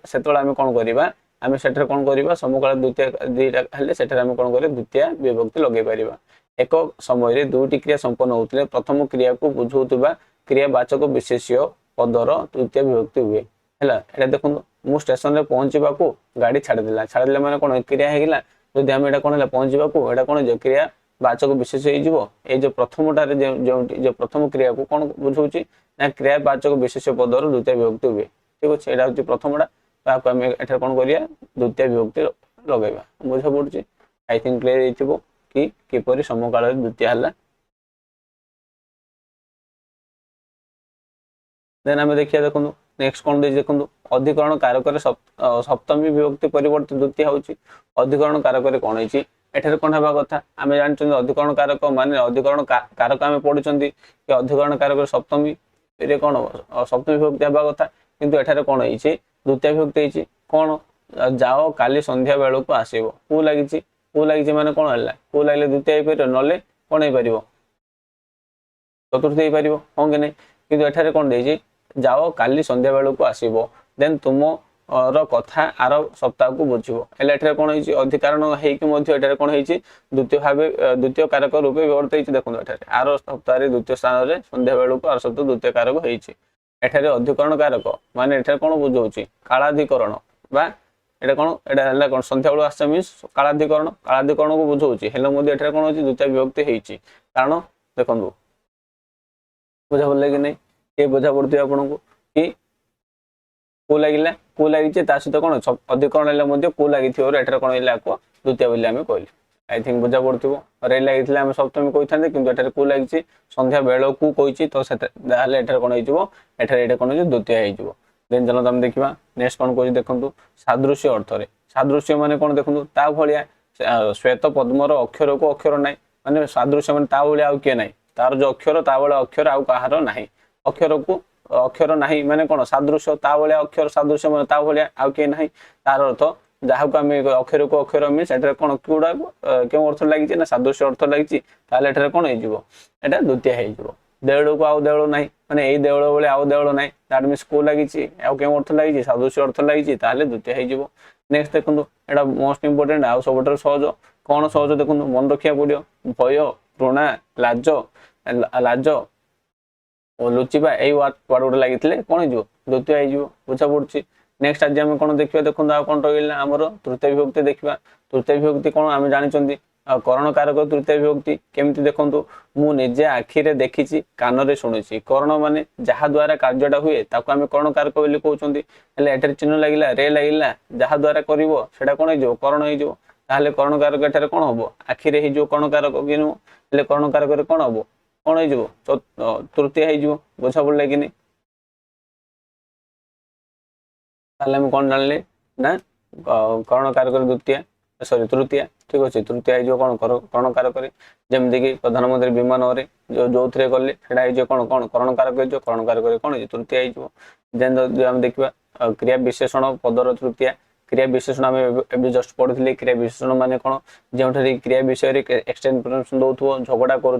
ସେତେବେଳେ ଆମେ କ'ଣ କରିବା? ଆମେ ସେଠାରେ କ'ଣ କରିବା? ସମକାଳ ଦ୍ୱିତୀୟ ଦିଟା ହେଲେ ସେଠାରେ ଆମେ କ'ଣ କରିବା? ଦ୍ୱିତୀୟ ବିଭକ୍ତି ଲଗେଇ ପାରିବା। ଏକ ସମୟରେ ଦୁଇଟି କ୍ରିୟା ସମ୍ପନ୍ନ ହେଉଥିଲେ ପ୍ରଥମ କ୍ରିୟାକୁ ବୁଝାଉଥିବା କ୍ରିୟାବାଚକ ବିଶେଷ୍ୟ ପଦର ଦ୍ୱିତୀୟ ବିଭକ୍ତି ହୁଏ ହେଲା। ଏଇଟା ଦେଖନ୍ତୁ, ମୁଁ ଷ୍ଟେସନରେ ପହଞ୍ଚିବାକୁ ଗାଡ଼ି ଛାଡ଼ିଦେଲା। ଛାଡ଼ିଦେଲା ମାନେ କ'ଣ? କ୍ରିୟା ହେଇଗଲା। ଯଦି ଆମେ ଏଇଟା କ'ଣ ହେଲା? ପହଞ୍ଚିବାକୁ, ଏଇଟା କ'ଣ କ୍ରିୟା ବାଚକ ବିଶେଷ ହେଇଯିବ। ଏଇ ଯୋଉ ପ୍ରଥମଟାରେ ଯୋଉ ପ୍ରଥମ କ୍ରିୟାକୁ କ'ଣ ବୁଝଉଛି ନା କ୍ରିୟାବାଚକ ବିଶେଷ ପଦର ଦ୍ୱିତୀୟ ବିଭକ୍ତି ହୁଏ। ଠିକ ଅଛି, ଏଇଟା ହେଉଛି ପ୍ରଥମଟା। ତାକୁ ଆମେ ଏଠାରେ କ'ଣ କରିବା? ଦ୍ୱିତୀୟ ବିଭକ୍ତି ଲଗେଇବା। ବୁଝା ପଡୁଛି? ଆଇ ଥିଙ୍କ କ୍ଲିୟର ହେଇଥିବ କି କିପରି ସମକାଳରେ ଦ୍ୱିତୀୟ ହେଲା। ଦେନ୍ ଆମେ ଦେଖିବା, ଦେଖନ୍ତୁ ନେକ୍ସଟ କ'ଣ ଦେଇଛି ଦେଖନ୍ତୁ। ଅଧିକରଣ କାରକରେ ସପ୍ତମୀ ବିଭକ୍ତି ପରିବର୍ତ୍ତେ ଦ୍ୱିତୀୟ ହେଉଛି। ଅଧିକରଣ କାରକରେ କ'ଣ ହେଇଛି? ଏଠାରେ କ'ଣ ହେବା କଥା? ଆମେ ଜାଣିଛନ୍ତି ଅଧିକରଣ କାରକ ମାନେ ଅଧିକରଣ କାରକ ଆମେ ପଢିଛନ୍ତି କି ଅଧିକରଣ କାରକରେ ସପ୍ତମୀରେ କ'ଣ ସପ୍ତମୀ ବିଭକ୍ତି ହେବା କଥା, କିନ୍ତୁ ଏଠାରେ କ'ଣ ହେଇଛି? ଦ୍ୱିତୀୟ ବିଭକ୍ତି ହେଇଛି। କ'ଣ? ଯାଅ କାଲି ସନ୍ଧ୍ୟା ବେଳକୁ ଆସିବ। କୁ ଲାଗିଛି, କୁ ଲାଗିଛି ମାନେ କ'ଣ ହେଲା? କୁ ଲାଗିଲେ ଦ୍ୱିତୀୟ ହେଇପାରିବ, ନହେଲେ କ'ଣ ହେଇପାରିବ? ଚତୁର୍ଥ ହେଇପାରିବ, ହଁ କି ନାହିଁ? କିନ୍ତୁ ଏଠାରେ କ'ଣ ଦେଇଛି? ଯାଅ କାଲି ସନ୍ଧ୍ୟା ବେଳକୁ ଆସିବ, ଦେନ୍ ତୁମର କଥା ଆର ସପ୍ତାହକୁ ବୁଝିବ। ହେଲେ ଏଠାରେ କ'ଣ ହେଇଛି? ଅଧିକାରଣ ହେଇକି ମଧ୍ୟ ଏଠାରେ କ'ଣ ହେଇଛି? ଦ୍ୱିତୀୟ କାରକ ରୂପେ ବ୍ୟବହୃତ ହେଇଛି। ଦେଖନ୍ତୁ ଏଠାରେ ଆର ସପ୍ତାହରେ ଦ୍ୱିତୀୟ ସ୍ଥାନରେ, ସନ୍ଧ୍ୟା ବେଳକୁ ଆର ସପ୍ତାହ ଦ୍ୱିତୀୟ କାରକ ହେଇଛି। ଏଠାରେ ଅଧିକରଣ କାରକ ମାନେ ଏଠାରେ କ'ଣ ବୁଝଉଛି? କାଳାଧିକରଣ, ବା ଏଇଟା କ'ଣ? ଏଇଟା ହେଲା କ'ଣ? ସନ୍ଧ୍ୟା ବେଳକୁ ଆସିଛ ମିନ୍ସ କାଳାଧିକରଣକୁ ବୁଝଉଛି। ହେଲେ ମଧ୍ୟ ଏଠାରେ କ'ଣ ହେଉଛି? ଦ୍ୱିତୀୟ ବିଭକ୍ତି ହେଇଛି। କାରଣ ଦେଖନ୍ତୁ, ବୁଝା ପଡ଼ିଲା କି ନାହିଁ? କିଏ ବୁଝା ପଡୁଥିବ ଆପଣଙ୍କୁ କି କୁ ଲାଗିଲା, କୁ ଲାଗିଛି ତା ସହିତ କ'ଣ ଅଧିକରଣ ହେଲେ ମଧ୍ୟ କୁ ଲାଗିଥିବାରୁ ଏଠାରେ କ'ଣ ହେଲା? ଆକୁ ଦ୍ୱିତୀୟ ବୋଲି ଆମେ କହିଲେ। ଆଇ ଥିଙ୍କ ବୁଝା ପଡୁଥିବ। ରେ ଲାଗିଥିଲେ ଆମେ ସପ୍ତମୀ କହିଥାନ୍ତେ, କିନ୍ତୁ ଏଠାରେ କୁ ଲାଗିଛି, ସନ୍ଧ୍ୟା ବେଳକୁ କହିଛି, ତ ତାହେଲେ ଏଠାରେ କ'ଣ ହେଇଯିବ? ଏଠାରେ ଏଇଟା କ'ଣ ହେଇଯିବ? ଦ୍ୱିତୀୟ ହେଇଯିବ। ଦେନ୍ ଚାଲନ୍ତୁ ଆମେ ଦେଖିବା ନେକ୍ସଟ କ'ଣ କହୁଛି ଦେଖନ୍ତୁ। ସାଦୃଶ୍ୟ ଅର୍ଥରେ, ସାଦୃଶ୍ୟ ମାନେ କ'ଣ? ଦେଖନ୍ତୁ ତା ଭଳିଆ ଶ୍ଵେତ ପଦ୍ମର ଅକ୍ଷରକୁ ଅକ୍ଷର ନାହିଁ, ମାନେ ସାଦୃଶ୍ୟ ମାନେ ତା ଭଳିଆ ଆଉ କିଏ ନାହିଁ। ତାର ଯୋଉ ଅକ୍ଷର ତା ଭଳିଆ ଅକ୍ଷର ଆଉ କାହାର ନାହିଁ। ଅକ୍ଷରକୁ ଅକ୍ଷର ନାହିଁ ମାନେ କ'ଣ? ସାଦୃଶ୍ୟ, ତା ଭଳିଆ ଅକ୍ଷର, ସାଦୃଶ୍ୟ ମାନେ ତା ଭଳିଆ ଆଉ କିଏ ନାହିଁ। ତାର ଅର୍ଥ ଯାହାକୁ ଆମେ ଅକ୍ଷରକୁ ଅକ୍ଷର ମିନ୍ସ ଏଠାରେ କ'ଣ ଗୁଡ଼ାକ କେଉଁ ଅର୍ଥ ଲାଗିଛି? ନା ସାଦୃଶ୍ୟ ଅର୍ଥ ଲାଗିଛି। ତାହେଲେ ଏଠାରେ କ'ଣ ହେଇଯିବ? ଏଟା ଦ୍ୱିତୀୟ ହେଇଯିବ। ଦେଉଳକୁ ଆଉ ଦେଉଳ ନାହିଁ, ମାନେ ଏଇ ଦେଉଳ ଭଳି ଆଉ ଦେଉଳ ନାହିଁ। ଦ୍ୟାଟ୍ ମିନ୍ସ କୁ ଲାଗିଛି, ଆଉ କେଉଁ ଅର୍ଥ ଲାଗିଛି? ସାଦୃଶ୍ୟ ଅର୍ଥ ଲାଗିଛି, ତାହେଲେ ଦ୍ୱିତୀୟ ହେଇଯିବ। ନେକ୍ସଟ ଦେଖନ୍ତୁ, ଏଇଟା ମୋଷ୍ଟ ଇମ୍ପୋର୍ଟାଣ୍ଟ ଆଉ ସବୁଠାରୁ ସହଜ। କ'ଣ ସହଜ ଦେଖନ୍ତୁ, ମନେ ରଖିବାକୁ ପଡିବ। ଭୟ, ଘୃଣା, ଲାଜ ଓ ଲୁଚିବା, ଏଇ ୱାର୍ଡ ଗୁଡ଼ା ଲାଗିଥିଲେ କ'ଣ ହେଇଯିବ? ଦ୍ୱିତୀୟ ହେଇଯିବ। ବୁଝା ପଡୁଛି? ନେକ୍ସଟ ଆଜି ଆମେ କ'ଣ ଦେଖିବା ଦେଖନ୍ତୁ, ଆଉ କ'ଣ ରହିଲା ଆମର? ତୃତୀୟ ବିଭକ୍ତି ଦେଖିବା। ତୃତୀୟ ବିଭକ୍ତି କ'ଣ ଆମେ ଜାଣିଛନ୍ତି? କରଣ କାରକ ତୃତୀୟ ବିଭକ୍ତି କେମିତି ଦେଖନ୍ତୁ। ମୁଁ ନିଜେ ଆଖିରେ ଦେଖିଛି, କାନରେ ଶୁଣିଛି। କରଣ ମାନେ ଯାହା ଦ୍ୱାରା କାର୍ଯ୍ୟଟା ହୁଏ ତାକୁ ଆମେ କରଣ କାରକ ବୋଲି କହୁଛନ୍ତି। ହେଲେ ଏଠାରେ ଚିହ୍ନ ଲାଗିଲା, ରେ ଲାଗିଲା, ଯାହା ଦ୍ୱାରା କରିବ ସେଟା କ'ଣ ହେଇଯିବ? କରଣ ହେଇଯିବ। ତାହେଲେ କରଣ କାରକ ଏଠାରେ କ'ଣ ହବ? ଆଖିରେ ହେଇଯିବ କରଣ କାରକ କି ନୁହଁ? ହେଲେ କରଣ କାରକରେ କ'ଣ ହବ? କ'ଣ ହେଇଯିବ? ତୃତୀୟ ହେଇଯିବ। ବୁଝା ପଡ଼ିଲା କି ନାହିଁ? ତାହେଲେ ଆମେ କ'ଣ ଜାଣିଲେ? ନା କରଣ କାରକରେ ଦ୍ୱିତୀୟ। सॉरी तृतीया ठीक अच्छे तृतीया हो कौन करण कारक जमीक प्रधानमंत्री विमान जो थे गले से कौन कौन करण कारक करण कारक कौन तृतीया हो देन देखा क्रिया विशेषण पदर तृतीया क्रिया विशेषण आम जस्ट पढ़ी क्रिया विशेषण माने कौन जो क्रिया विषय एक्सटेंशन दौथ झगड़ा कर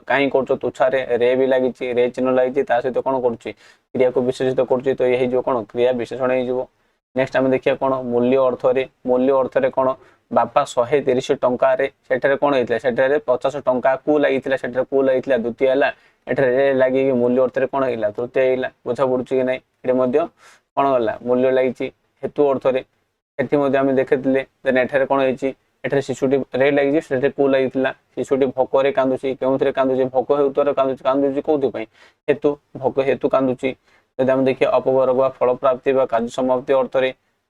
कहीं कर तुच्छारे रे भी लगी रे चिन्ह लगी सहित कौन कर क्रिया को विशेषित कर तो ये कौन क्रिया विशेषण हो नेक्स्ट आम देखिए कौन मूल्य अर्थ कौन बापा 130 टंकार कौन होता है 50 टंका को लगी को लगी द्वितीय है एठारे लगे मूल्य अर्थ कौन है तृतीय है बुझा पड़ू कि ना ये कौन गला मूल्य लगी हेतु अर्थ आम देखी देन एठारे कौन होती शिशुटी रे लगी से को लगी शिशुटी भोक कांदुची क्यों कांदुची भोक हेतु कांदुची कौन हेतु भोक हेतु कांदुची जब आम देखिए अपवर्ग व फल प्राप्ति कार्य समाप्ति अर्थ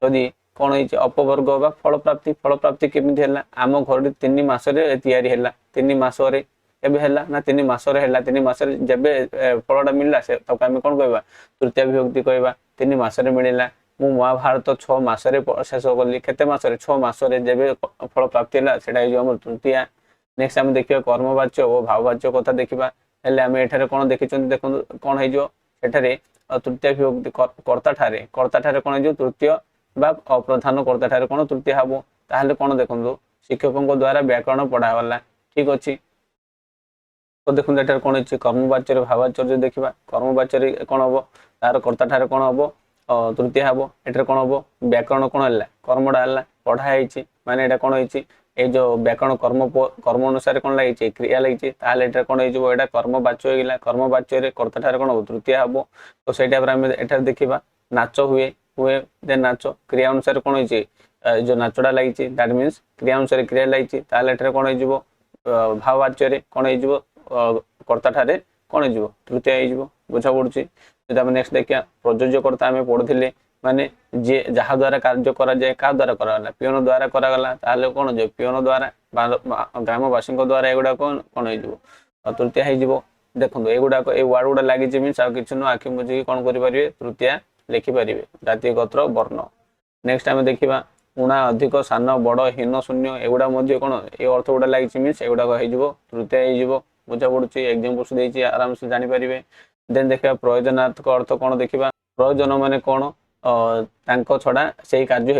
जदि कौन हो अपवर्ग व फल प्राप्ति केमी है आम घर 3 मासरे या 3 मासरे ना 3 मासरे है 3 मासरे जब फलटा मिलला से आम कौन कह तृतीय विभक्ति कहवा 3 मासरे मिलला मु महाभारत 6 मासरे शेष कली केते मासरे 6 मासरे जब फल प्राप्ति है से तृतीया नेक्स्ट आम देखिए कर्मवाच्य और भाववाच्य कथा देखा आम एठारे कौन देखी देखो कौन हो तृतीय विभक्ति कर्ता ठारे कौन हो तृतीय बा अप्रधान कर्ता ठारे कौन तृतीय हम ताहले कौन देखो शिक्षकों द्वारा व्याकरण पढ़ागला ठीक अच्छे तो देखो ये कौन हो कर्मवाच्य भाववाच्य जो देखा कर्मवाच्य कौन हम तार कर्ता ठारे कौन हम तृतीय हम एठारे कौन हम व्याकरण कौन है कर्मटा है पढ़ाई माने एटा कौन हो ये जो व्याकरण कर्म अनुसार कौन लगी क्रिया लगी ताहले कौन हो कर्मवाच्य होगा कर्मवाच्य कर्ता ठारे कौन हम तृतीय हम तो सही टाइप एठार देखा नाच हुए हुए देन नाच क्रिया अनुसार कौन हो जो नाचटा लगी दैट मीन्स क्रिया अनुसार क्रिया लगी ताहले कौन हो भाववाच्य कौन हो कर्ता ठारे कौन हो तृतीय हो बुझा पड़ुची जब आम नेक्स्ट देखिए प्रयोज्यकर्ता आम पढ़ी माने जे जहा द्वारा कार्य करा जाए क्या द्वारा कराला पियोन द्वारा करागला ताहले कौन हो पियोन द्वारा ग्रामवासी द्वारा एगुड़ा कौन कौन हो तृतीय हो देखो एगुड़ाक ये वार्ड गुड़ा लगी मीन्स आ कि आखि मुझे कौन करेंगे तृतीया लिखिपारे जातीय गोत्र वर्ण नेक्स्ट आम देखा उणा अधिक सान बड़ हीन शून्य एगुड़ा कौन ये अर्थ गुड़ा लगी मीन्स एगुड़ाक हो तृतीय हो बुझा पड़ुची एग्जाम्पल्स देती आराम से जानीपारे देन देखा प्रयोजनात्मक अर्थ कौन देखा प्रयोजन माने कौन छड़ा से कार्य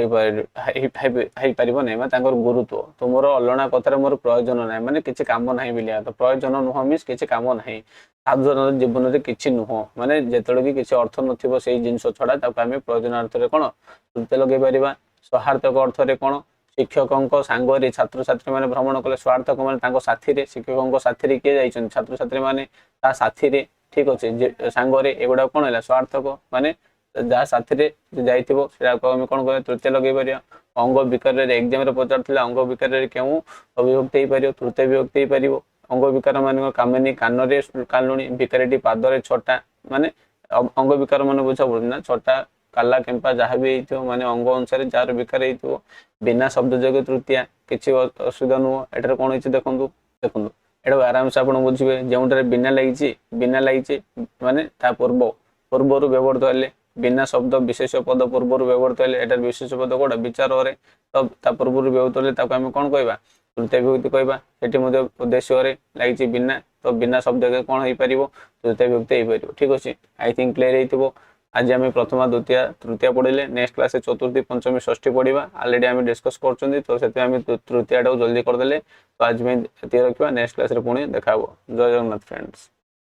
ना गुरुत्व तो मोर अलना कथार मोर प्रयोजन ना माने किसी काम ना बोलिया तो प्रयोजन नुह मीन्स किसी काम ना साधारण जीवन में किसी नुह माने जिते भी किसी अर्थ नथिबो से जिनस छड़ा आम प्रयोजनार्थ कौन तृतीय लगे पार सौहार्दक अर्थ कौन शिक्षकों सांगे छात्र छात्री मैंने भ्रमण कले स्वार्थक मैंने साथी शिक्षकों साथी किए जाइए छात्र छात्री मैंने साथी ठीक अच्छे सांगे एगुड़ा कौन है स्वार्थक माने जहाँ साथी जाइए कौन कह तृतीय लगे पार अंग विकार एग्जाम पचार अंग विकार क्यों अभिभक्ति हो पार तृतीय विभक्ति हो पार अंग विकार मान कामिनी कान कालुणी विकारटी पादरे छटा माने अंग विकार मान बुझा पड़ना छटा काला केम्पा जहाँ भी हो माने अंग अनुसार जार विकार हो बिना शब्द जगह तृतीया किसी असुविधा नुह एटार कौन हो देखो देखो ये आराम से आप बुझे जो बिना लगी माने पूर्व पूर्वर व्यवहृत हेल्ले बिना शब्द विशेष पद पूर्वर व्यवहृत हेल्ले विशेष पद कौटा विचार तो पूर्वर व्यवहृत हेल्ले आम कौन कह तृतीय विभक्ति कहवा से उद्देश्य लगी बिना तो बिना शब्द कौन हो पार तृतीय विभक्ति हो पार ठीक अच्छे आई थिंक क्लीयर हो आज आम प्रथमा द्वितीय तृतीय पढ़ले नेक्स्ट क्लास चतुर्थी पंचमी षष्ठी पढ़ा ऑलरेडी आम डिस्कस कर तो से तृतीय जल्दी करदे तो आज रखा नेक्स्ट क्लास पुणी देखा जय जगन्नाथ फ्रेंड्स।